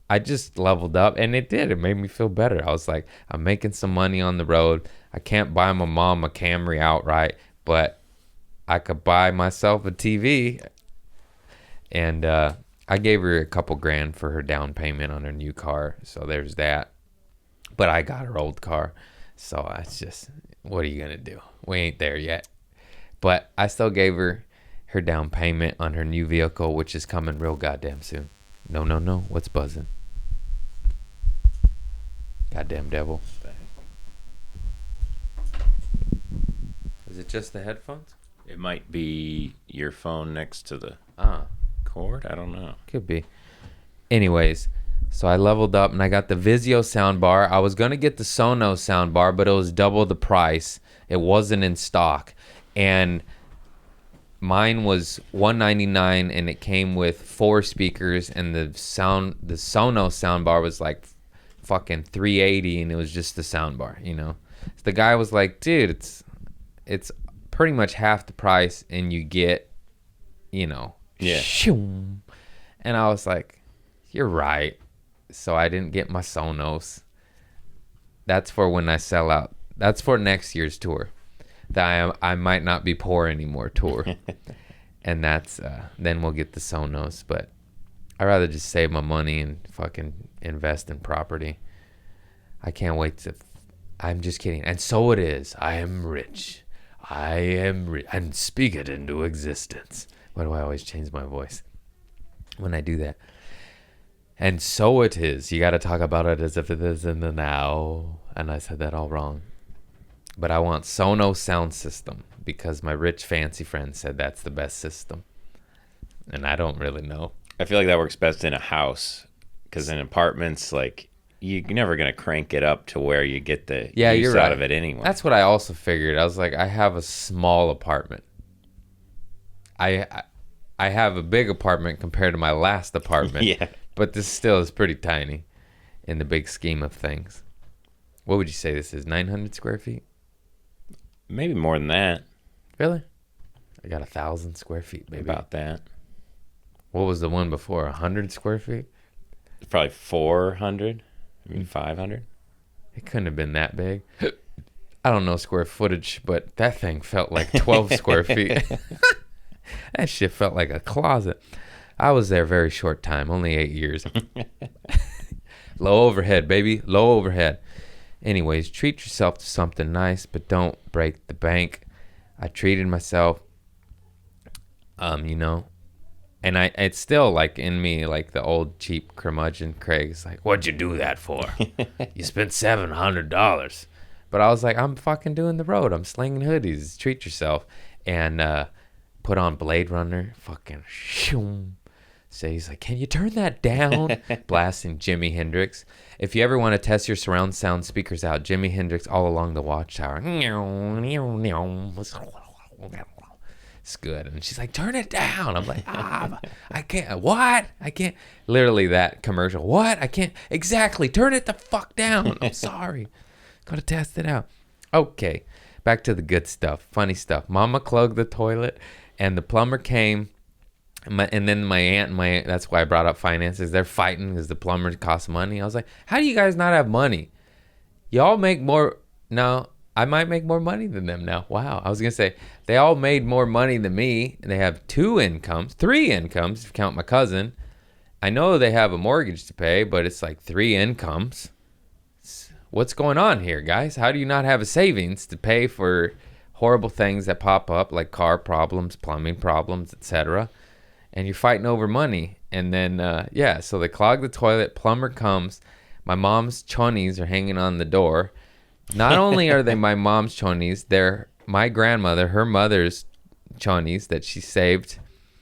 Speaker 1: I just leveled up, and it did. It made me feel better. I was like, I'm making some money on the road. I can't buy my mom a Camry outright, but I could buy myself a TV. And I gave her a couple grand for her down payment on her new car. So there's that. But I got her old car. So it's just, what are you going to do? We ain't there yet. But I still gave her down payment on her new vehicle, which is coming real goddamn soon. No. What's buzzing? Goddamn devil. Is it just the headphones?
Speaker 2: It might be your phone next to the cord. I don't know.
Speaker 1: Could be. Anyways, so I leveled up and I got the Vizio soundbar. I was going to get the Sonos soundbar, but it was double the price. It wasn't in stock. And mine was $199 and it came with 4 speakers, and the Sonos soundbar was like fucking $380, and it was just the soundbar, you know. So the guy was like, dude, it's pretty much half the price and you get, you know, shoom. And I was like, you're right. So I didn't get my Sonos. That's for when I sell out. That's for next year's tour. That I might not be poor anymore tour. And that's then we'll get the Sonos. But I'd rather just save my money and fucking invest in property. I can't wait to... I'm just kidding. And so it is. I am rich. I am rich. And speak it into existence. Why do I always change my voice when I do that? And so it is. You got to talk about it as if it is in the now. And I said that all wrong. But I want Sonos sound system because my rich fancy friend said that's the best system. And I don't really know.
Speaker 2: I feel like that works best in a house, because in apartments, like, you're never going to crank it up to where you get the use out of it anyway.
Speaker 1: That's what I also figured. I was like, I have a small apartment. I have a big apartment compared to my last apartment.
Speaker 2: Yeah.
Speaker 1: But this still is pretty tiny in the big scheme of things. What would you say this is, 900 square feet?
Speaker 2: Maybe more than that.
Speaker 1: Really? I got 1,000 square feet, baby.
Speaker 2: About that.
Speaker 1: What was the one before? 100 square feet?
Speaker 2: Probably 400, maybe 500.
Speaker 1: It couldn't have been that big. I don't know square footage, but that thing felt like 12 square feet. That shit felt like a closet. I was there very short time, only 8 years. Low overhead, baby. Low overhead. Anyways, treat yourself to something nice, but don't break the bank. I treated myself, you know, and it's still like in me, like the old cheap curmudgeon Craig's like, what'd you do that for? You spent $700. But I was like, I'm fucking doing the road. I'm slinging hoodies. Treat yourself. And put on Blade Runner. Fucking shoom. So he's like, can you turn that down? Blasting Jimi Hendrix. If you ever want to test your surround sound speakers out, Jimi Hendrix all along the watchtower. It's good. And she's like, turn it down. I'm like, I can't. What? I can't. Literally that commercial. What? I can't. Exactly. Turn it the fuck down. I'm sorry. Gotta test it out. Okay. Back to the good stuff. Funny stuff. Mama clogged the toilet and the plumber came. And then my aunt and that's why I brought up finances. They're fighting because the plumber costs money. I was like, how do you guys not have money? Y'all make more. No, I might make more money than them now. Wow. I was going to say, they all made more money than me. They have 2 incomes, 3 incomes, if you count my cousin. I know they have a mortgage to pay, but it's like 3 incomes. What's going on here, guys? How do you not have a savings to pay for horrible things that pop up, like car problems, plumbing problems, etc.? And you're fighting over money. And then, so they clog the toilet. Plumber comes. My mom's chonies are hanging on the door. Not only are they my mom's chonies, they're my grandmother, her mother's chonies that she saved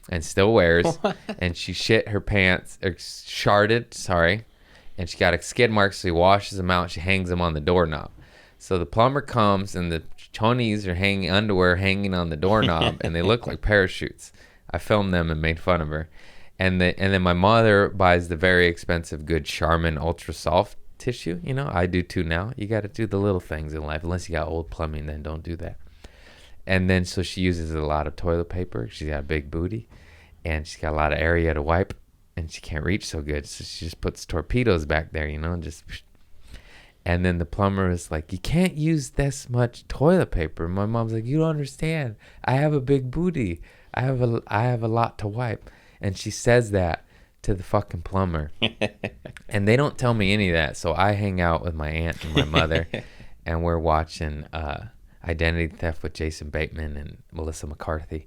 Speaker 1: and still wears. And she shit her pants, or sharded, sorry. And she got a skid mark, so she washes them out. She hangs them on the doorknob. So the plumber comes, and the chonies are underwear hanging on the doorknob, and they look like parachutes. I filmed them and made fun of her. And then my mother buys the very expensive good Charmin Ultra Soft tissue. You know, I do too now. You got to do the little things in life. Unless you got old plumbing, then don't do that. And then so she uses a lot of toilet paper. She's got a big booty. And she's got a lot of area to wipe. And she can't reach so good. So she just puts torpedoes back there, you know, and just... And then the plumber is like, you can't use this much toilet paper. My mom's like, you don't understand. I have a big booty. I have a lot to wipe. And she says that to the fucking plumber. And they don't tell me any of that. So I hang out with my aunt and my mother. And we're watching Identity Theft with Jason Bateman and Melissa McCarthy.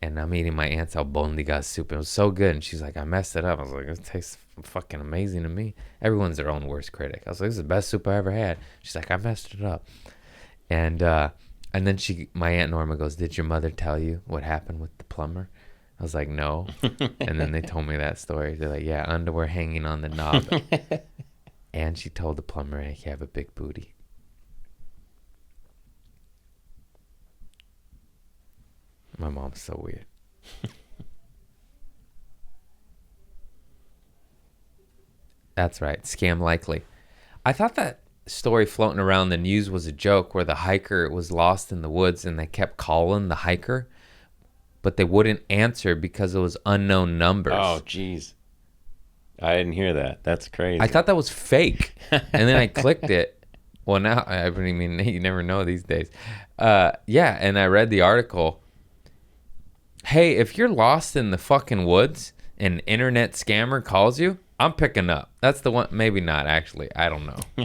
Speaker 1: And I'm eating my aunt's albondigas soup. It was so good. And she's like, I messed it up. I was like, it tastes fucking amazing to me. Everyone's their own worst critic. I was like, this is the best soup I ever had. She's like, I messed it up. And then my Aunt Norma goes, did your mother tell you what happened with the plumber? I was like, no. And then they told me that story. They're like, yeah, underwear hanging on the knob. And she told the plumber, hey, you have a big booty. My mom's so weird. That's right. Scam likely. I thought that story floating around the news was a joke where the hiker was lost in the woods and they kept calling the hiker, but they wouldn't answer because it was unknown numbers.
Speaker 2: Oh, jeez. I didn't hear that. That's crazy.
Speaker 1: I thought that was fake. And then I clicked it. Well, now, I mean, you never know these days. And I read the article. Hey, if you're lost in the fucking woods and an internet scammer calls you, I'm picking up. That's the one. Maybe not, actually. I don't know.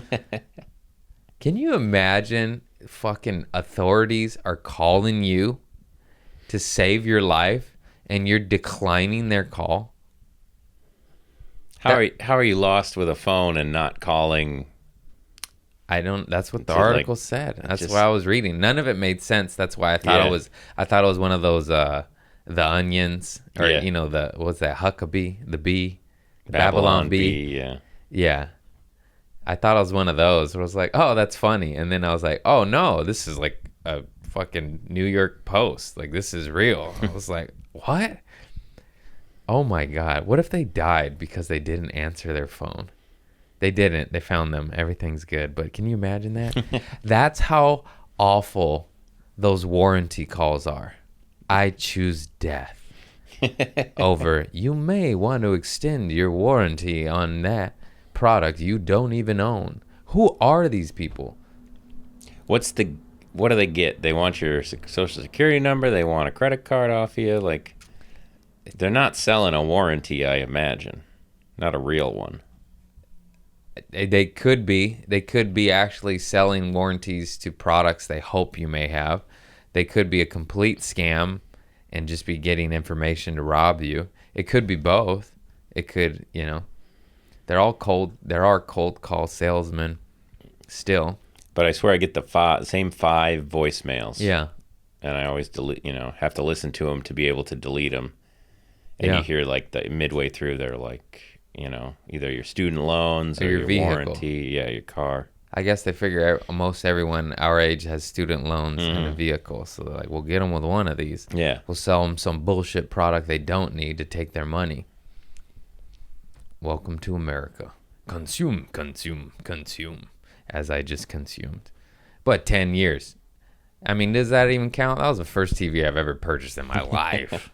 Speaker 1: Can you imagine fucking authorities are calling you to save your life and you're declining their call?
Speaker 2: How are you lost with a phone and not calling?
Speaker 1: That's what the article said. That's why I was reading. None of it made sense. That's why I thought it was one of those the Onions, or what's that, Huckabee, the bee, the Babylon Bee. Yeah. I thought it was one of those. I was like, oh, that's funny. And then I was like, oh no, this is like a fucking New York Post. Like, this is real. I was like, what? Oh my God. What if they died because they didn't answer their phone? They didn't. They found them. Everything's good. But can you imagine that? That's how awful those warranty calls are. I choose death. over, you may want to extend your warranty on that product you don't even own. Who are these people?
Speaker 2: What do they get? They want your social security number. They want a credit card off you. Like, they're not selling a warranty, I imagine. Not a real one.
Speaker 1: They could be. They could be actually selling warranties to products they hope you may have. They could be a complete scam and just be getting information to rob you. It could be both. It could, there are cold call salesmen still.
Speaker 2: But I swear I get the same 5 voicemails.
Speaker 1: Yeah.
Speaker 2: And I always have to listen to them to be able to delete them. And you hear like the midway through, they're like, either your student loans or your
Speaker 1: vehicle.
Speaker 2: warranty. Yeah, your car.
Speaker 1: I guess they figure most everyone our age has student loans and a vehicle. So they're like, we'll get them with one of these.
Speaker 2: Yeah.
Speaker 1: We'll sell them some bullshit product they don't need to take their money. Welcome to America. Consume, consume, consume. As I just consumed. But 10 years. I mean, does that even count? That was the first TV I've ever purchased in my life.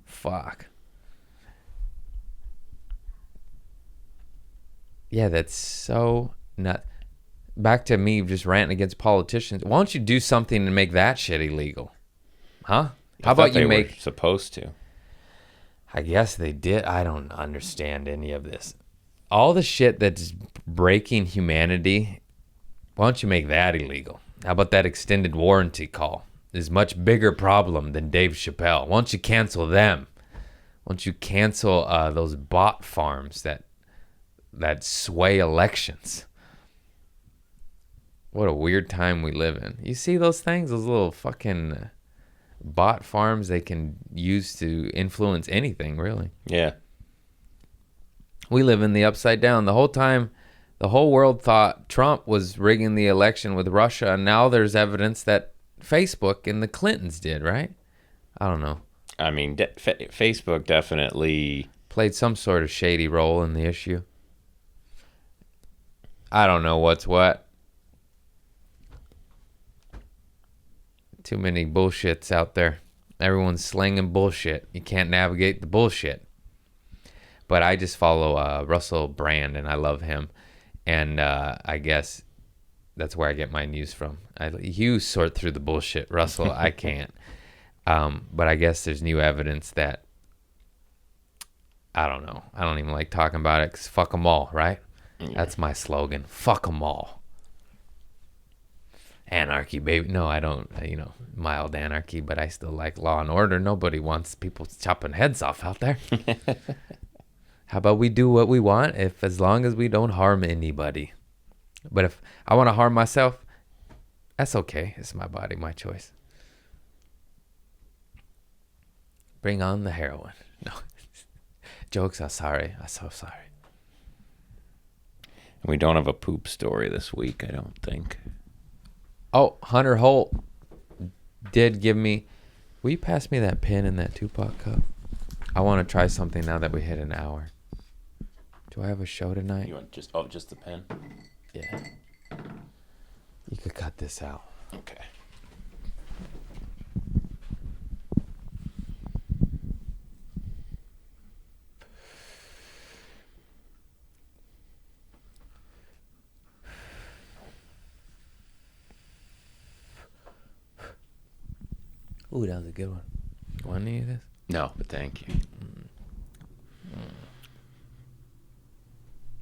Speaker 1: Fuck. Yeah, that's so nuts. Back to me just ranting against politicians. Why don't you do something to make that shit illegal? Huh? How about you make...
Speaker 2: Were supposed to.
Speaker 1: I guess they did. I don't understand any of this. All the shit that's breaking humanity, why don't you make that illegal? How about that extended warranty call? Is much bigger problem than Dave Chappelle. Why don't you cancel them? Why don't you cancel those bot farms that sway elections? What a weird time we live in. You see those things? Those little fucking bot farms they can use to influence anything, really.
Speaker 2: Yeah.
Speaker 1: We live in the upside down. The whole time, the whole world thought Trump was rigging the election with Russia, and now there's evidence that Facebook and the Clintons did, right? I don't know.
Speaker 2: I mean, Facebook definitely
Speaker 1: played some sort of shady role in the issue. I don't know what's what. Too many bullshits out there. Everyone's slinging bullshit. You can't navigate the bullshit. But I just follow Russell Brand, and I love him. And I guess that's where I get my news from. You sort through the bullshit, Russell. I can't. But I guess there's new evidence that, I don't know. I don't even like talking about it because fuck them all, right? Yeah. That's my slogan. Fuck them all. Anarchy, baby. No, I don't, mild anarchy, but I still like law and order. Nobody wants people chopping heads off out there. How about we do what we want as long as we don't harm anybody? But if I want to harm myself, that's okay. It's my body, my choice. Bring on the heroin. No. Jokes, I'm sorry. I'm so sorry.
Speaker 2: We don't have a poop story this week, I don't think.
Speaker 1: Oh, Hunter Holt did give me... Will you pass me that pin in that Tupac cup? I want to try something now that we hit an hour. Do I have a show tonight?
Speaker 2: You want just the pen?
Speaker 1: Yeah. You could cut this out.
Speaker 2: Okay.
Speaker 1: Ooh, that was a good one. You want any of this?
Speaker 2: No, but thank you.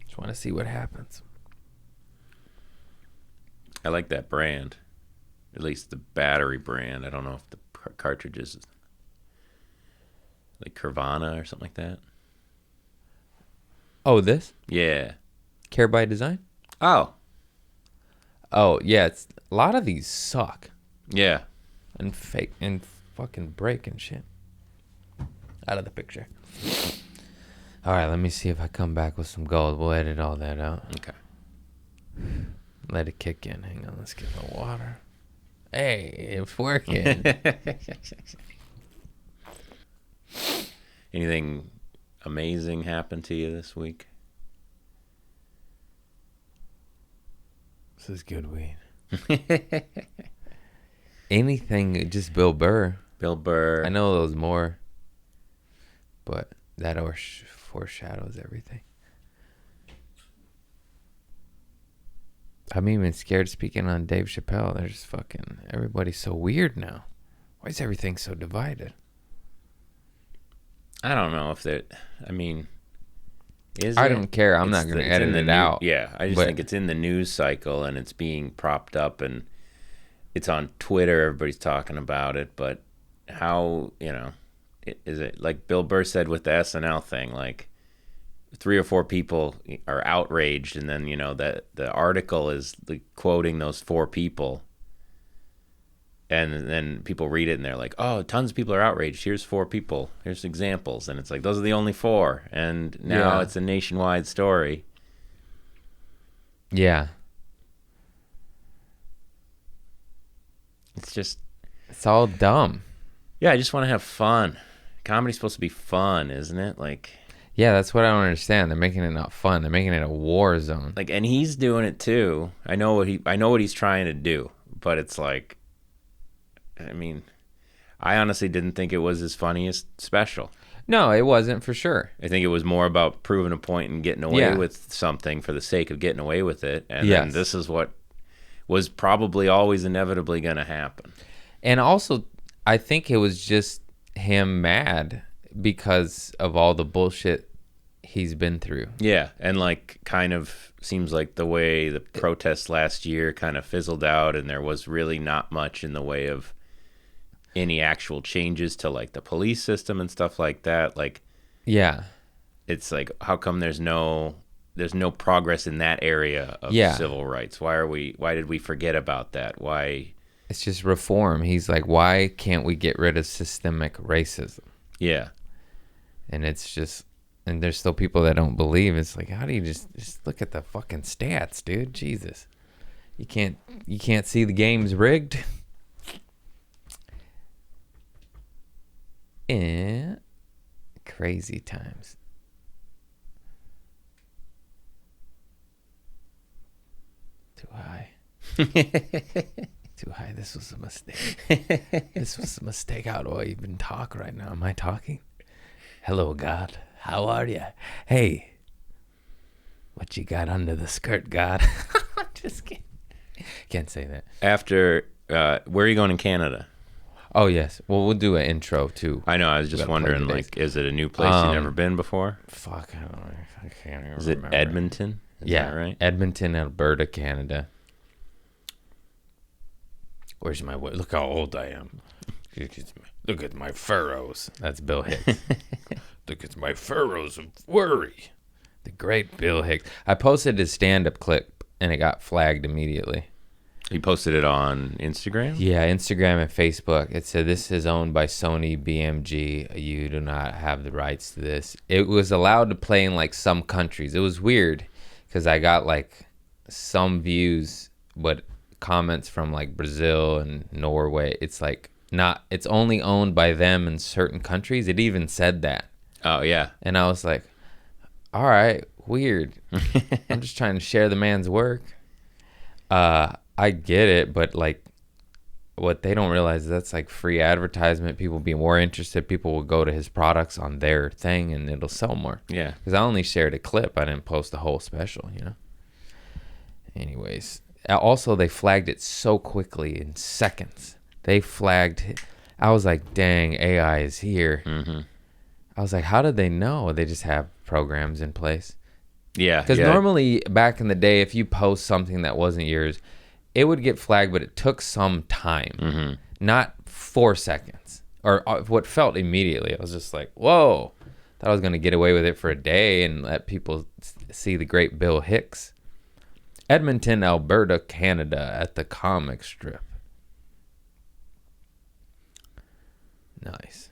Speaker 1: Just want to see what happens.
Speaker 2: I like that brand. At least the battery brand. I don't know if the cartridges like Curvana or something like that.
Speaker 1: Oh, this?
Speaker 2: Yeah.
Speaker 1: Care by Design?
Speaker 2: Oh,
Speaker 1: yeah. It's a lot of these suck.
Speaker 2: yeah.
Speaker 1: And fake and fucking break and shit. Out of the picture. All right, let me see if I come back with some gold. We'll edit all that out.
Speaker 2: Okay.
Speaker 1: Let it kick in. Hang on, let's get the water. Hey, it's working.
Speaker 2: Anything amazing happened to you this week?
Speaker 1: This is good weed. Anything, just Bill Burr.
Speaker 2: Bill Burr.
Speaker 1: I know those more. but that foreshadows everything. I'm even scared speaking on Dave Chappelle. There's fucking everybody's so weird now. Why is everything so divided?
Speaker 2: I don't know if that. I mean,
Speaker 1: I don't care. I'm not going to edit it out.
Speaker 2: Yeah, I just think it's in the news cycle and it's being propped up and it's on Twitter. Everybody's talking about it, but how, is it like Bill Burr said with the SNL thing? Like 3 or 4 people are outraged, and then that the article is like quoting those 4 people. And then people read it and they're like, oh, tons of people are outraged. Here's 4 people. Here's examples. And it's like, those are the only 4. And now it's a nationwide story.
Speaker 1: Yeah. It's all dumb.
Speaker 2: Yeah, I just want to have fun. Comedy's supposed to be fun, isn't it? Like,
Speaker 1: yeah, that's what I don't understand. They're making it not fun. They're making it a war zone.
Speaker 2: Like, and he's doing it too. I know what he's trying to do, but it's like, I mean, I honestly didn't think it was his funniest special.
Speaker 1: No, it wasn't for sure.
Speaker 2: I think it was more about proving a point and getting away with something for the sake of getting away with it. And then this is what was probably always inevitably going to happen.
Speaker 1: And also, I think it was just him mad because of all the bullshit he's been through. Yeah,
Speaker 2: and like kind of seems like the way the protests last year kind of fizzled out, and there was really not much in the way of any actual changes to like the police system and stuff like that. Like, yeah, it's like, how come there's no progress in that area of civil rights? Why did we forget about that? Why?
Speaker 1: It's just reform. He's like, why can't we get rid of systemic racism? Yeah. And it's just, and there's still people that don't believe. It's like, how do you just look at the fucking stats, dude? Jesus. You can't see the game's rigged. Yeah. Crazy times. Too high. Too high. This was a mistake. This was a mistake. How do I even talk right now? Am I talking? Hello, God. How are you? Hey. What you got under the skirt, God? Just kidding. Can't say that.
Speaker 2: After, where are you going in Canada?
Speaker 1: Oh, yes. Well, we'll do an intro, too.
Speaker 2: I know. I was just wondering, like, is it a new place you've never been before?
Speaker 1: Fuck. I don't know. I can't even
Speaker 2: Is
Speaker 1: remember.
Speaker 2: It Edmonton? Is that right?
Speaker 1: Edmonton, Alberta, Canada. Where's my... Look how old I am. Look at my furrows. That's Bill Hicks. Look at my furrows of worry. The great Bill Hicks. I posted his stand-up clip, and it got flagged immediately.
Speaker 2: He posted it on Instagram?
Speaker 1: Yeah, Instagram and Facebook. It said, this is owned by Sony BMG. You do not have the rights to this. It was allowed to play in, like, some countries. It was weird because I got, like, some views, but comments from, like, Brazil and Norway. It's, like, not... It's only owned by them in certain countries. It even said that.
Speaker 2: Oh, yeah.
Speaker 1: And I was like, all right, weird. I'm just trying to share the man's work. I get it, but like what they don't realize is that's like free advertisement. People be more interested. People will go to his products on their thing and it'll sell more. Yeah. Because I only shared a clip. I didn't post the whole special, Anyways. Also, they flagged it so quickly in seconds. They flagged. I was like, dang, AI is here. Mm-hmm. I was like, how did they know? They just have programs in place. Yeah. Because normally back in the day, if you post something that wasn't yours, it would get flagged, but it took some time, not 4 seconds, or what felt immediately. I was just like, whoa. Thought I was going to get away with it for a day and let people see the great Bill Hicks. Edmonton, Alberta, Canada, at the comic strip. Nice.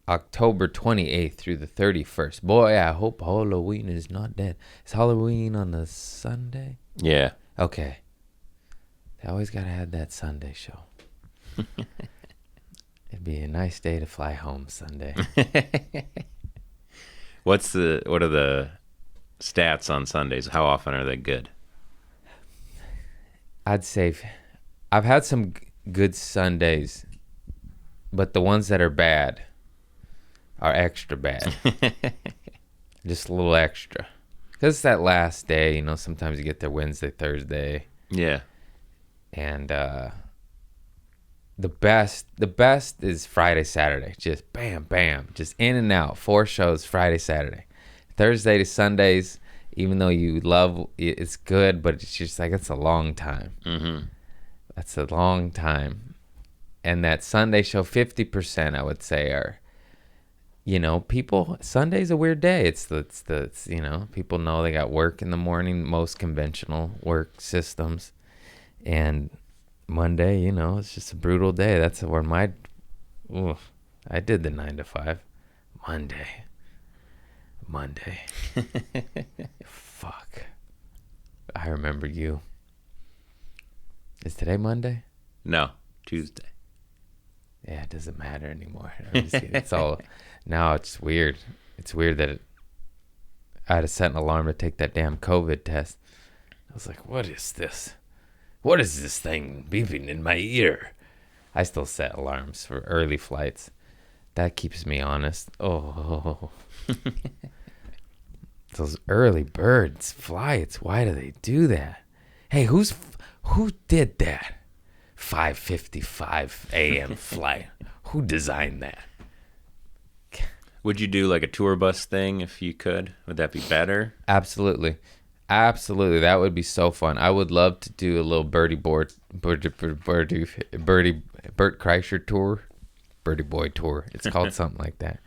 Speaker 1: October 28th through the 31st. Boy, I hope Halloween is not dead. Is Halloween on a Sunday? Yeah. Okay. They always got to have that Sunday show. It'd be a nice day to fly home Sunday.
Speaker 2: What are the stats on Sundays? How often are they good?
Speaker 1: I'd say I've had some good Sundays. but the ones that are bad are extra bad. Just a little extra. Because it's that last day, you know, sometimes you get there Wednesday, Thursday.
Speaker 2: Yeah.
Speaker 1: And the best is Friday, Saturday. Just bam, bam. Just in and out. 4 shows Friday, Saturday. Thursday to Sundays, even though you love it, it's good, but it's just like, it's a long time.
Speaker 2: Mm-hmm.
Speaker 1: That's a long time. And that Sunday show, 50%, I would say, are, you know, people, Sunday's a weird day. It's you know, people know they got work in the morning, most conventional work systems. And Monday, you know, it's just a brutal day. That's where I did the 9 to 5. Monday. Fuck. I remember you. Is today Monday?
Speaker 2: No, Tuesday.
Speaker 1: Yeah, it doesn't matter anymore. It's all, now it's weird. It's weird that I had to set an alarm to take that damn COVID test. I was like, what is this? What is this thing beeping in my ear? I still set alarms for early flights. That keeps me honest. Oh. Those early birds flights, why do they do that? Hey, who did that? 5:55 a.m. flight. Who designed that?
Speaker 2: Would you do like a tour bus thing if you could? Would that be better?
Speaker 1: Absolutely. That would be so fun. I would love to do a little Bert Kreischer tour. Birdie Boy tour. It's called something like that.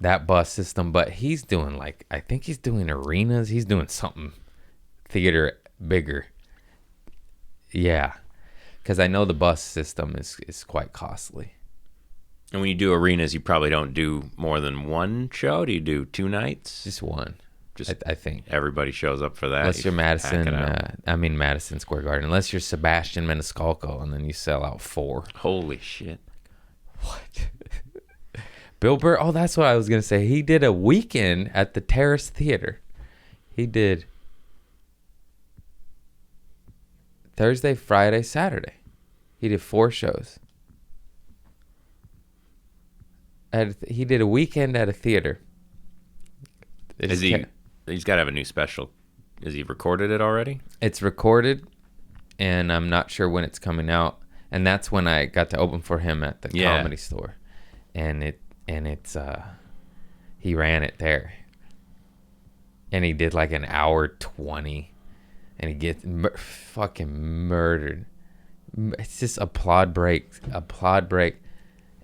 Speaker 1: That bus system, but he's doing I think he's doing arenas. He's doing something theater bigger. Yeah. Because I know the bus system is quite costly.
Speaker 2: And when you do arenas, you probably don't do more than one show. Do you do 2 nights?
Speaker 1: Just one. I think
Speaker 2: everybody shows up for that.
Speaker 1: Unless you're Madison Square Garden. Unless you're Sebastian Maniscalco, and then you sell out 4.
Speaker 2: Holy shit!
Speaker 1: What? Bill Burr. Oh, that's what I was gonna say. He did a weekend at the Terrace Theater. He did Thursday, Friday, Saturday. He did 4 shows. He did a weekend at a theater.
Speaker 2: He's got to have a new special. Is he recorded it already?
Speaker 1: It's recorded, and I'm not sure when it's coming out. And that's when I got to open for him at the Comedy Store, and it's he ran it there, and he did like an hour 20, and he gets fucking murdered. It's just applaud break,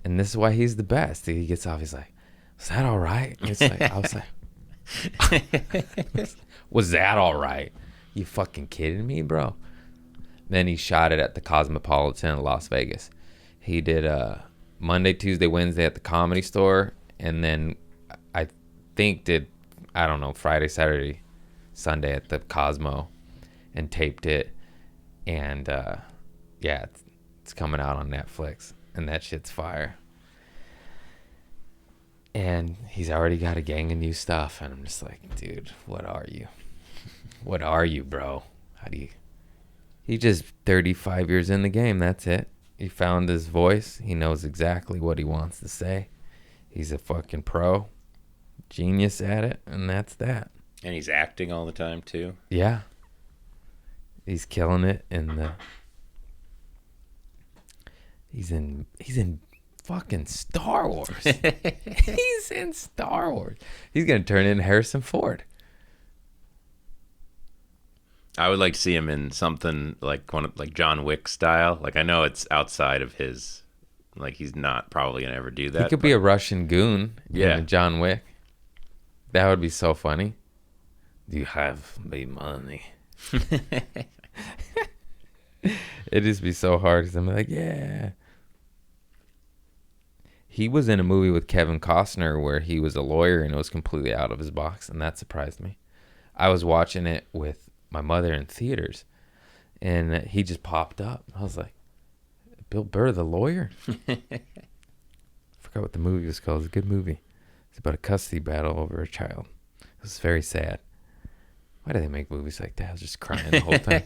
Speaker 1: and this is why he's the best. He gets off, he's like, "Was that all right?" It's like, I was like. Was that all right? You fucking kidding me, bro? Then he shot it at the Cosmopolitan in Las Vegas. He did Monday, Tuesday, Wednesday at the Comedy Store, and then I think Friday, Saturday, Sunday at the Cosmo, and taped it. And it's coming out on Netflix, and that shit's fire. And he's already got a gang of new stuff, and I'm just like, dude, what are you? What are you, bro? He's just 35 years in the game, that's it. He found his voice. He knows exactly what he wants to say. He's a fucking pro, genius at it, and that's that.
Speaker 2: And he's acting all the time, too?
Speaker 1: Yeah. He's killing it He's in fucking Star Wars. He's in Star Wars. He's gonna turn in Harrison Ford.
Speaker 2: I would like to see him in something like John Wick style. Like, I know it's outside of his, like, he's not probably gonna ever do that.
Speaker 1: He could be a Russian goon in John Wick. That would be so funny. Do you have me money? It'd just be so hard because I'm like, yeah. He was in a movie with Kevin Costner where he was a lawyer and it was completely out of his box, and that surprised me. I was watching it with my mother in theaters, and he just popped up. I was like, Bill Burr, the lawyer? I forgot what the movie was called. It's a good movie. It's about a custody battle over a child. It was very sad. Why do they make movies like that? I was just crying the whole time.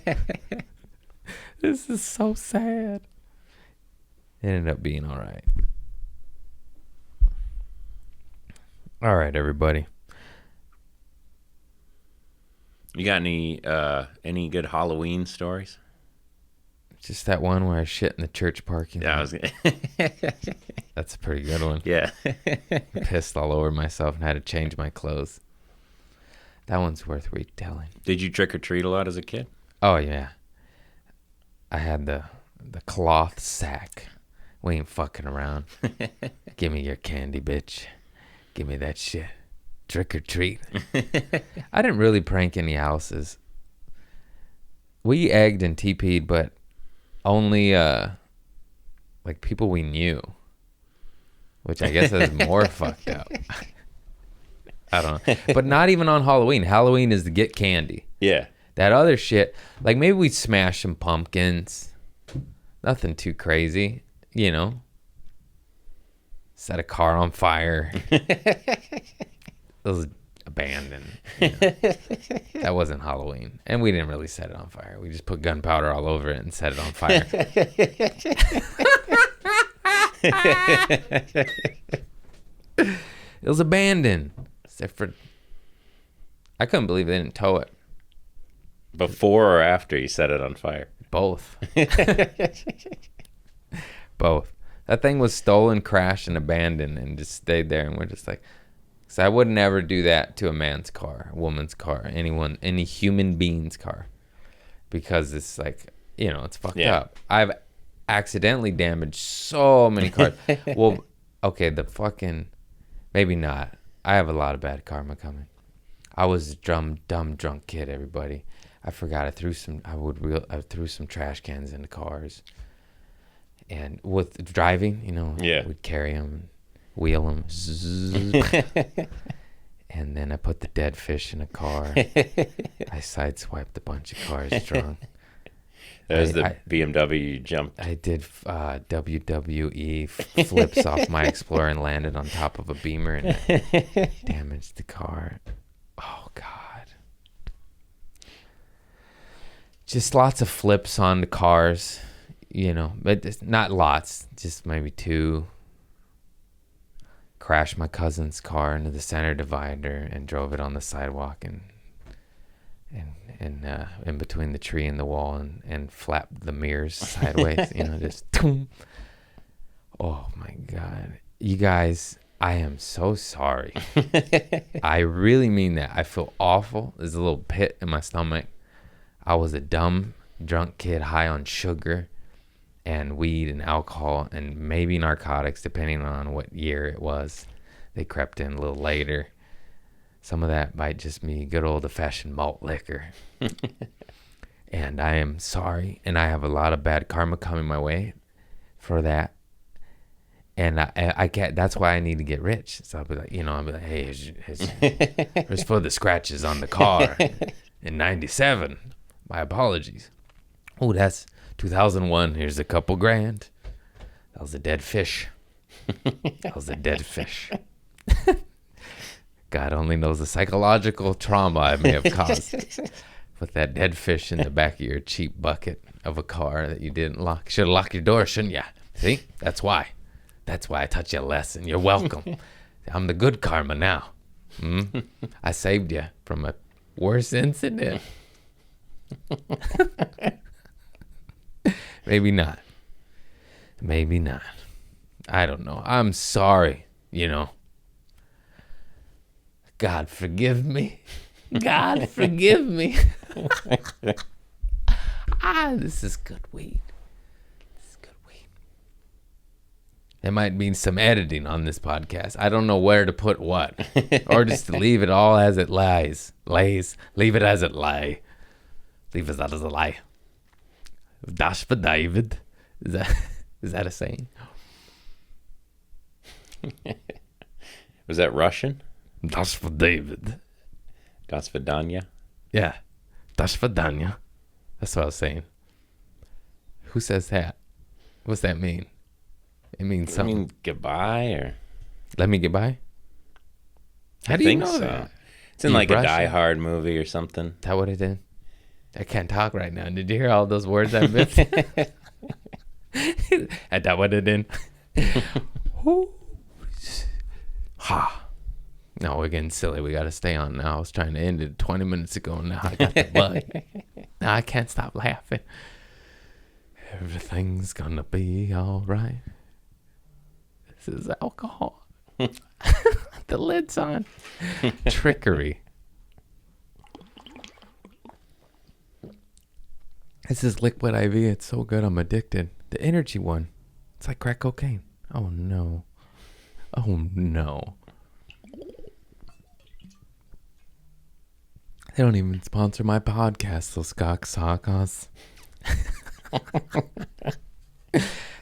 Speaker 1: This is so sad. It ended up being all right. All right, everybody.
Speaker 2: You got any good Halloween stories?
Speaker 1: Just that one where I shit in the church parking lot.
Speaker 2: Yeah,
Speaker 1: That's a pretty good one.
Speaker 2: Yeah.
Speaker 1: Pissed all over myself and had to change my clothes. That one's worth retelling.
Speaker 2: Did you trick or treat a lot as a kid?
Speaker 1: Oh, yeah. I had the cloth sack. We ain't fucking around. Give me your candy, bitch. Give me that shit. Trick or treat. I didn't really prank any houses. We egged and TP'd, but only like people we knew, which I guess is more fucked up. I don't know. But not even on Halloween. Halloween is to get candy.
Speaker 2: Yeah.
Speaker 1: That other shit, like maybe we'd smash some pumpkins. Nothing too crazy, you know. Set a car on fire. It was abandoned. You know. That wasn't Halloween. And we didn't really set it on fire. We just put gunpowder all over it and set it on fire. It was abandoned. Except for, I couldn't believe they didn't tow it.
Speaker 2: Before or after you set it on fire?
Speaker 1: Both. Both. That thing was stolen, crashed, and abandoned and just stayed there. And we're just like, because I would never do that to a man's car, a woman's car, any human being's car. Because it's like, you know, it's fucked up. I've accidentally damaged so many cars. Well, okay, maybe not. I have a lot of bad karma coming. I was a dumb drunk kid, everybody. I forgot I threw some trash cans into cars. And with driving, you know, we'd carry them, wheel them, and then I put the dead fish in a car. I sideswiped a bunch of cars drunk.
Speaker 2: That was the BMW you jumped.
Speaker 1: I did WWE flips off my Explorer and landed on top of a Beamer and I damaged the car. Oh, God. Just lots of flips on the cars. You know, but not lots, just maybe 2. Crashed my cousin's car into the center divider and drove it on the sidewalk and in between the tree and the wall and flapped the mirrors sideways, you know, just boom. Oh my God. You guys, I am so sorry. I really mean that. I feel awful. There's a little pit in my stomach. I was a dumb, drunk kid high on sugar and weed and alcohol and maybe narcotics, depending on what year it was. They crept in a little later. Some of that might just be good old-fashioned malt liquor. And I am sorry, and I have a lot of bad karma coming my way for that. And I can't. That's why I need to get rich. So I'll be like, hey, here's for the scratches on the car in '97. My apologies. Oh, that's 2001. Here's a couple grand. That was a dead fish. That was a dead fish. God only knows the psychological trauma I may have caused with that dead fish in the back of your cheap bucket of a car that you didn't lock. Should have locked your door, shouldn't you? See? That's why. That's why I taught you a lesson. You're welcome. I'm the good karma now. I saved you from a worse incident. Maybe not. Maybe not. I don't know. I'm sorry, God forgive me. God forgive me. This is good weed. This is good weed. There might be some editing on this podcast. I don't know where to put what. Or just to leave it all as it lies. Leave it as it lie. Leave it as it lie. Das for David. Is that a saying?
Speaker 2: Was that Russian?
Speaker 1: Das for David.
Speaker 2: Das Vidanya?
Speaker 1: Yeah. Das Vidanya. That's what I was saying. Who says that? What's that mean? It means something.
Speaker 2: I mean, goodbye or?
Speaker 1: Let me get by? How do you know that?
Speaker 2: It's in like a Die Hard movie or something.
Speaker 1: Is that what it is? I can't talk right now. Did you hear all those words I missed? Had that what it in? Ha. No, we're getting silly. We got to stay on now. I was trying to end it 20 minutes ago. Now I got the bug. Now I can't stop laughing. Everything's gonna be all right. This is alcohol. The lid's on. Trickery. This is liquid IV. It's so good. I'm addicted. The energy one. It's like crack cocaine. Oh, no. Oh, no. They don't even sponsor my podcast, those cocksuckers.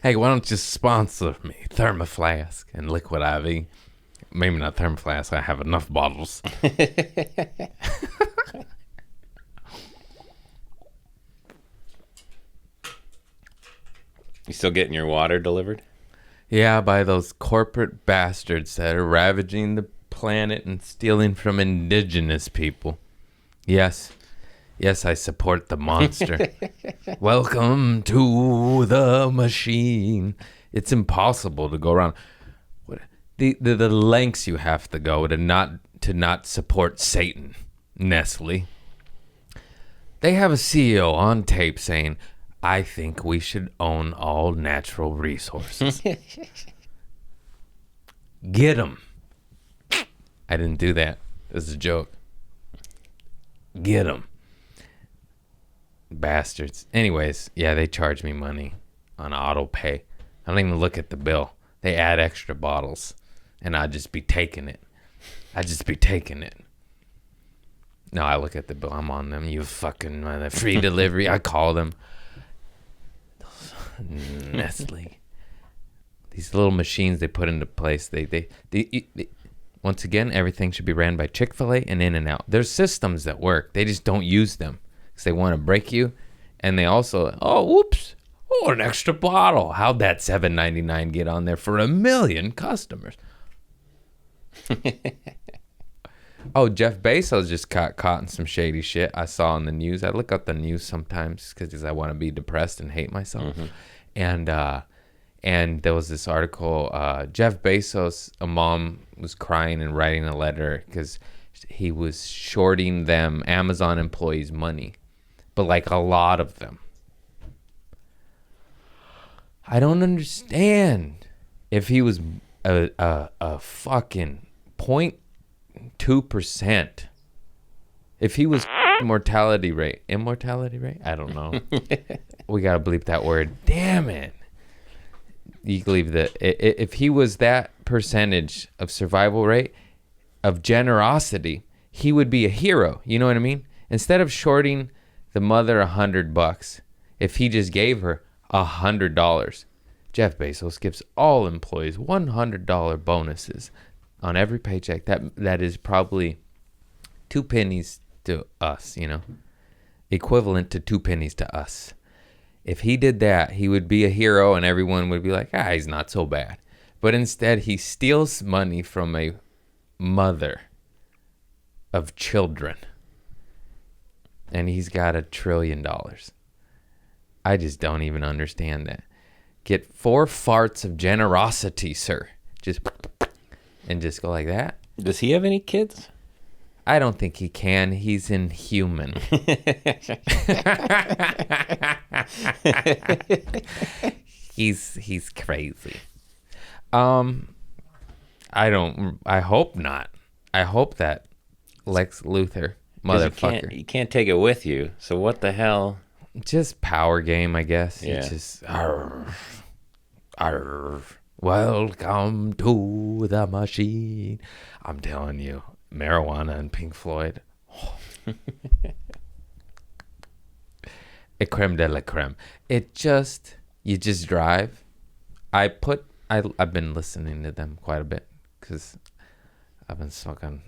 Speaker 1: Hey, why don't you sponsor me? Thermoflask and liquid IV. Maybe not Thermoflask. I have enough bottles.
Speaker 2: You still getting your water delivered?
Speaker 1: Yeah, by those corporate bastards that are ravaging the planet and stealing from indigenous people. Yes. Yes, I support the monster. Welcome to the machine. It's impossible to go around. The lengths you have to go to not support Satan, Nestle. They have a CEO on tape saying, I think we should own all natural resources. Get them. I didn't do that. This is a joke. Get them. Bastards. Anyways, yeah, they charge me money on auto pay. I don't even look at the bill. They add extra bottles, and I'd just be taking it. No, I look at the bill. I'm on them. You fucking free delivery. I call them. Nestle. These little machines they put into place. They once again, everything should be ran by Chick-fil-A and In-N-Out. There's systems that work. They just don't use them because they want to break you. And they also, whoops. Oh, an extra bottle. How'd that $7.99 get on there for 1 million customers? Oh, Jeff Bezos just got caught in some shady shit I saw on the news. I look up the news sometimes because I want to be depressed and hate myself. Mm-hmm. And there was this article, Jeff Bezos, a mom was crying and writing a letter because he was shorting them, Amazon employees, money. But like a lot of them. I don't understand. If he was a fucking 0.2%, if he was immortality rate, I don't know. We gotta bleep that word. Damn it. You can leave that. If he was that percentage of survival rate, of generosity, he would be a hero. You know what I mean? Instead of shorting the mother $100, if he just gave her $100, Jeff Bezos gives all employees $100 bonuses on every paycheck. That is probably 2 pennies to us, equivalent to 2 pennies to us. If he did that, he would be a hero and everyone would be like, he's not so bad. But instead, he steals money from a mother of children. And he's got $1 trillion. I just don't even understand that. Get 4 farts of generosity, sir. Just go like that.
Speaker 2: Does he have any kids?
Speaker 1: I don't think he can. He's inhuman. He's crazy. I hope not. I hope that Lex Luthor, motherfucker.
Speaker 2: You can't take it with you. So what the hell?
Speaker 1: Just power game, I guess.
Speaker 2: Yeah.
Speaker 1: It's just welcome to the machine. I'm telling you, marijuana and Pink Floyd. Oh. A creme de la creme. You just drive. I've been listening to them quite a bit because I've been smoking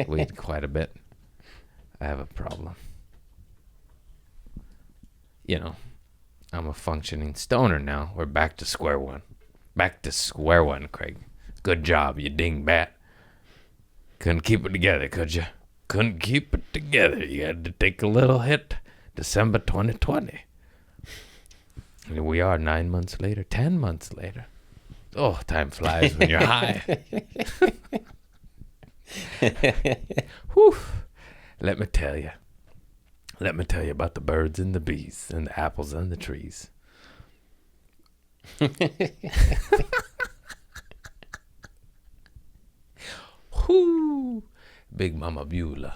Speaker 1: weed quite a bit. I have a problem. I'm a functioning stoner now. We're back to square one. Back to square one, Craig. Good job, you dingbat. Couldn't keep it together, could you? Couldn't keep it together. You had to take a little hit. December 2020. And we are 9 months later, 10 months later. Oh, time flies when you're high. Whew. Let me tell you. Let me tell you about the birds and the bees and the apples and the trees. Whoo! Big Mama Beulah.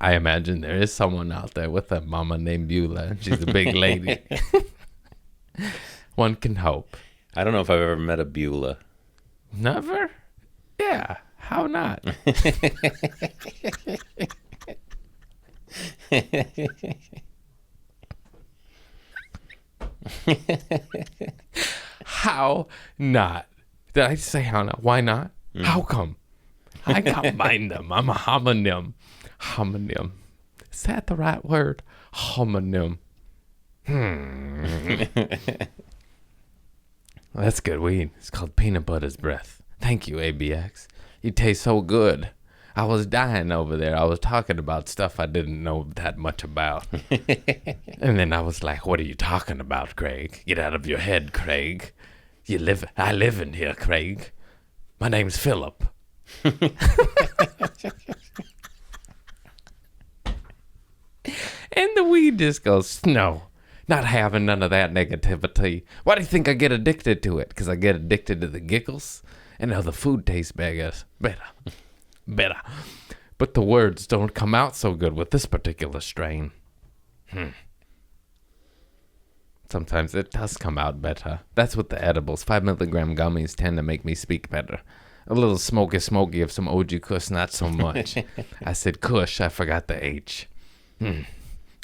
Speaker 1: I imagine there is someone out there with a mama named Beulah, and she's a big lady. One can hope.
Speaker 2: I don't know if I've ever met a Beulah.
Speaker 1: Never? Yeah, how not? How not? Did I say how not? Why not? How come? I combine them. I'm a homonym. Homonym. Is that the right word? Homonym. Well, that's good weed. It's called Peanut Butter's Breath. Thank you, ABX. You taste so good. I was dying over there. I was talking about stuff I didn't know that much about. And then I was like, what are you talking about, Craig? Get out of your head, Craig. I live in here, Craig. My name's Philip. And the weed just goes, no, not having none of that negativity. Why do you think I get addicted to it? Because I get addicted to the giggles and how the food tastes better. But the words don't come out so good with this particular strain. Sometimes it does come out better. That's what the edibles, 5 milligram gummies, tend to make me speak better. A little smoky of some OG Kush, not so much. I said Kush, I forgot the H.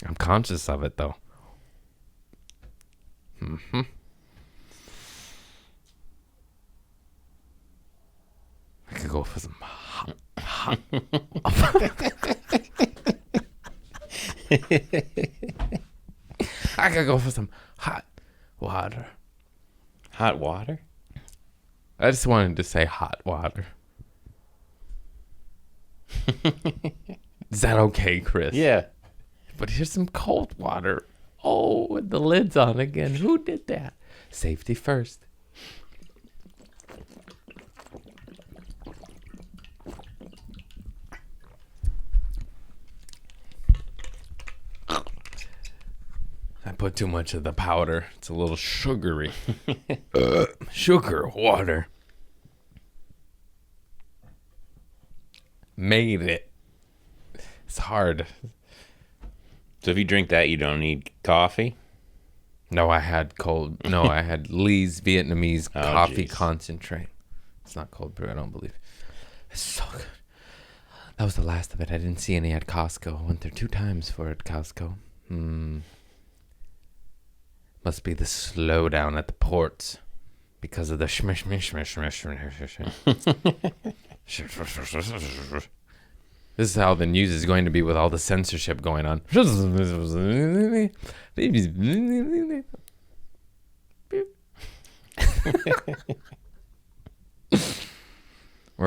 Speaker 1: I'm conscious of it, though. I could go for some hot. I could go for some hot water.
Speaker 2: Hot water?
Speaker 1: I just wanted to say hot water. Is that okay, Chris?
Speaker 2: Yeah.
Speaker 1: But here's some cold water. Oh, with the lid's on again. Who did that? Safety first. I put too much of the powder. It's a little sugary. Sugar water. Made it. It's hard.
Speaker 2: So if you drink that, you don't need coffee?
Speaker 1: No, I had Lee's Vietnamese coffee
Speaker 2: geez.
Speaker 1: concentrate. It's not cold brew, I don't believe. It's so good. That was the last of it. I didn't see any at Costco. I went there 2 times for it at Costco. Must be the slowdown at the ports because of the shmish. This is how the news is going to be with all the censorship going on. We're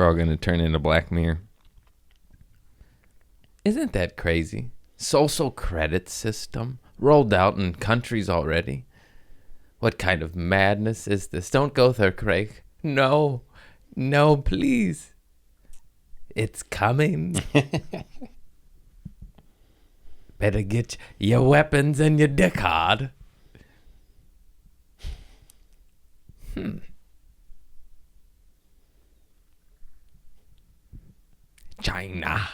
Speaker 1: all going to turn into Black Mirror. Isn't that crazy? Social credit system rolled out in countries already. What kind of madness is this? Don't go there, Craig. No, please. It's coming. Better get your weapons and your dick hard. China.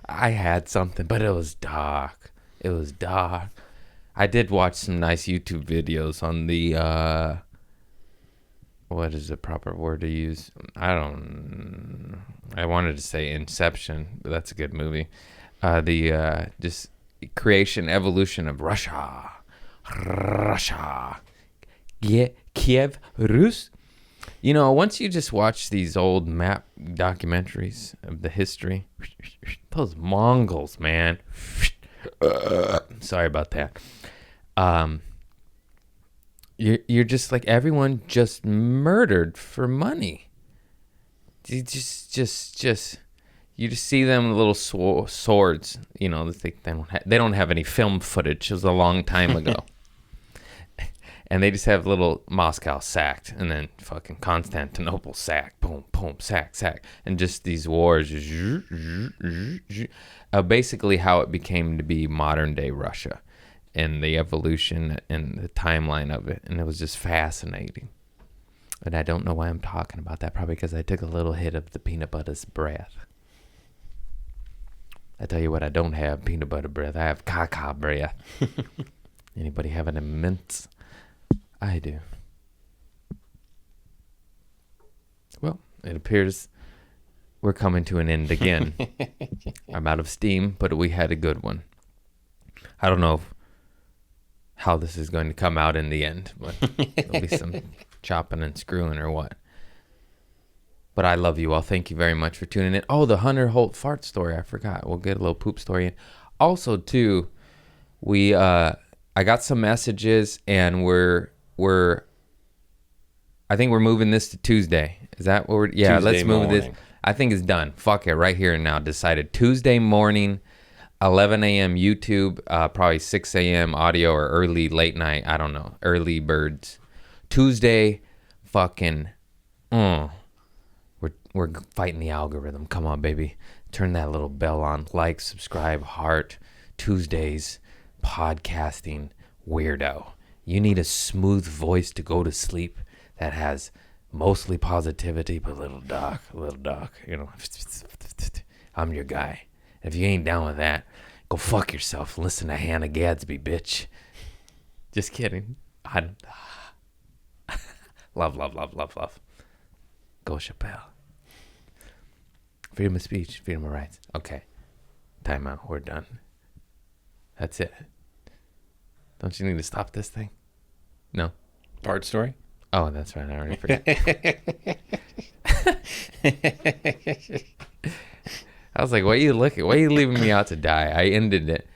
Speaker 1: I had something, but it was dark. I did watch some nice YouTube videos on the, what is the proper word to use? I wanted to say Inception, but that's a good movie. Just creation, evolution of Russia. Kiev, Rus. You know, once you just watch these old map documentaries of the history, those Mongols, man. Sorry about that. you're just like everyone just murdered for money. You just you just see them little swords. You know, they don't have any film footage. It was a long time ago. And they just have little Moscow sacked, and then fucking Constantinople sacked, boom, boom, sack, and just these wars. Basically, how it became to be modern day Russia, and the evolution and the timeline of it, and it was just fascinating. And I don't know why I'm talking about that. Probably because I took a little hit of the peanut butter's breath. I tell you what, I don't have peanut butter breath. I have caca breath. Anybody have an immense? I do. Well, it appears we're coming to an end again. I'm out of steam, but we had a good one. I don't know how this is going to come out in the end, but there'll be some chopping and screwing or what. But I love you all. Thank you very much for tuning in. Oh, the Hunter Holt fart story. I forgot. We'll get a little poop story in. Also, too, I got some messages, and I think we're moving this to Tuesday. Is that what we're... Yeah,
Speaker 2: Tuesday
Speaker 1: let's move
Speaker 2: morning.
Speaker 1: this. I think it's done. Fuck it. Right here and now. Decided Tuesday morning, 11 a.m. YouTube, probably 6 a.m. audio or early late night. I don't know. Early birds. Tuesday, fucking... We're fighting the algorithm. Come on, baby. Turn that little bell on. Like, subscribe, heart. Tuesdays, podcasting, weirdo. You need a smooth voice to go to sleep that has mostly positivity, but a little dark, you know. I'm your guy. If you ain't down with that, go fuck yourself. Listen to Hannah Gadsby, bitch. Just kidding. Love. Go Chappelle. Freedom of speech, freedom of rights. Okay. Time out. We're done. That's it. Don't you need to stop this thing? No.
Speaker 2: Fart story?
Speaker 1: Oh, that's right. I already forgot. I was like, why are you leaving me out to die? I ended it.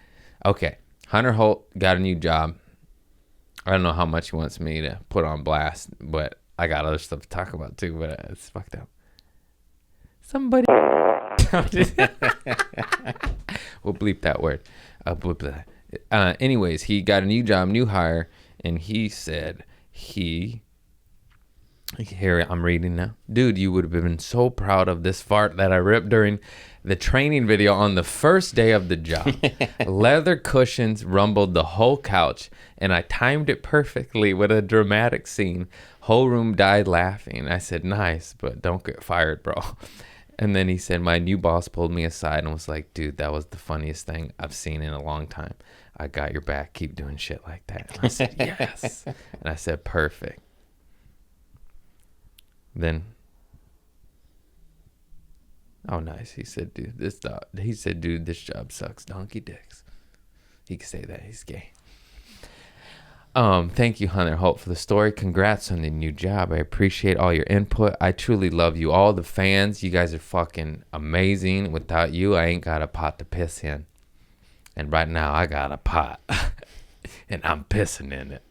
Speaker 1: Okay. Hunter Holt got a new job. I don't know how much he wants me to put on blast, but I got other stuff to talk about too, but it's fucked up. Somebody... We'll bleep that word. Bleep that. Anyways, he got a new job, new hire, and he said here I'm reading now. Dude, you would have been so proud of this fart that I ripped during the training video on the first day of the job. Leather cushions rumbled the whole couch, and I timed it perfectly with a dramatic scene. Whole room died laughing. I said, nice, but don't get fired, bro. And then he said, my new boss pulled me aside and was like, dude, that was the funniest thing I've seen in a long time. I got your back. Keep doing shit like that. And I said, yes. And I said, perfect. Then, oh, nice. He said, dude, this job sucks. Donkey dicks. He could say that. He's gay. Thank you, Hunter Holt, for the story. Congrats on the new job. I appreciate all your input. I truly love you. All the fans, you guys are fucking amazing. Without you, I ain't got a pot to piss in. And right now, I got a pot. And I'm pissing in it.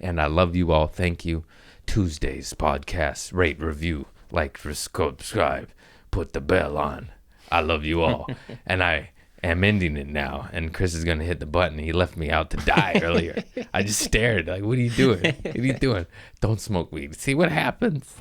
Speaker 1: And I love you all. Thank you. Tuesday's podcast. Rate, review, like, subscribe. Put the bell on. I love you all. And I am ending it now. And Chris is going to hit the button. He left me out to die earlier. I just stared like, what are you doing? Don't smoke weed. See what happens.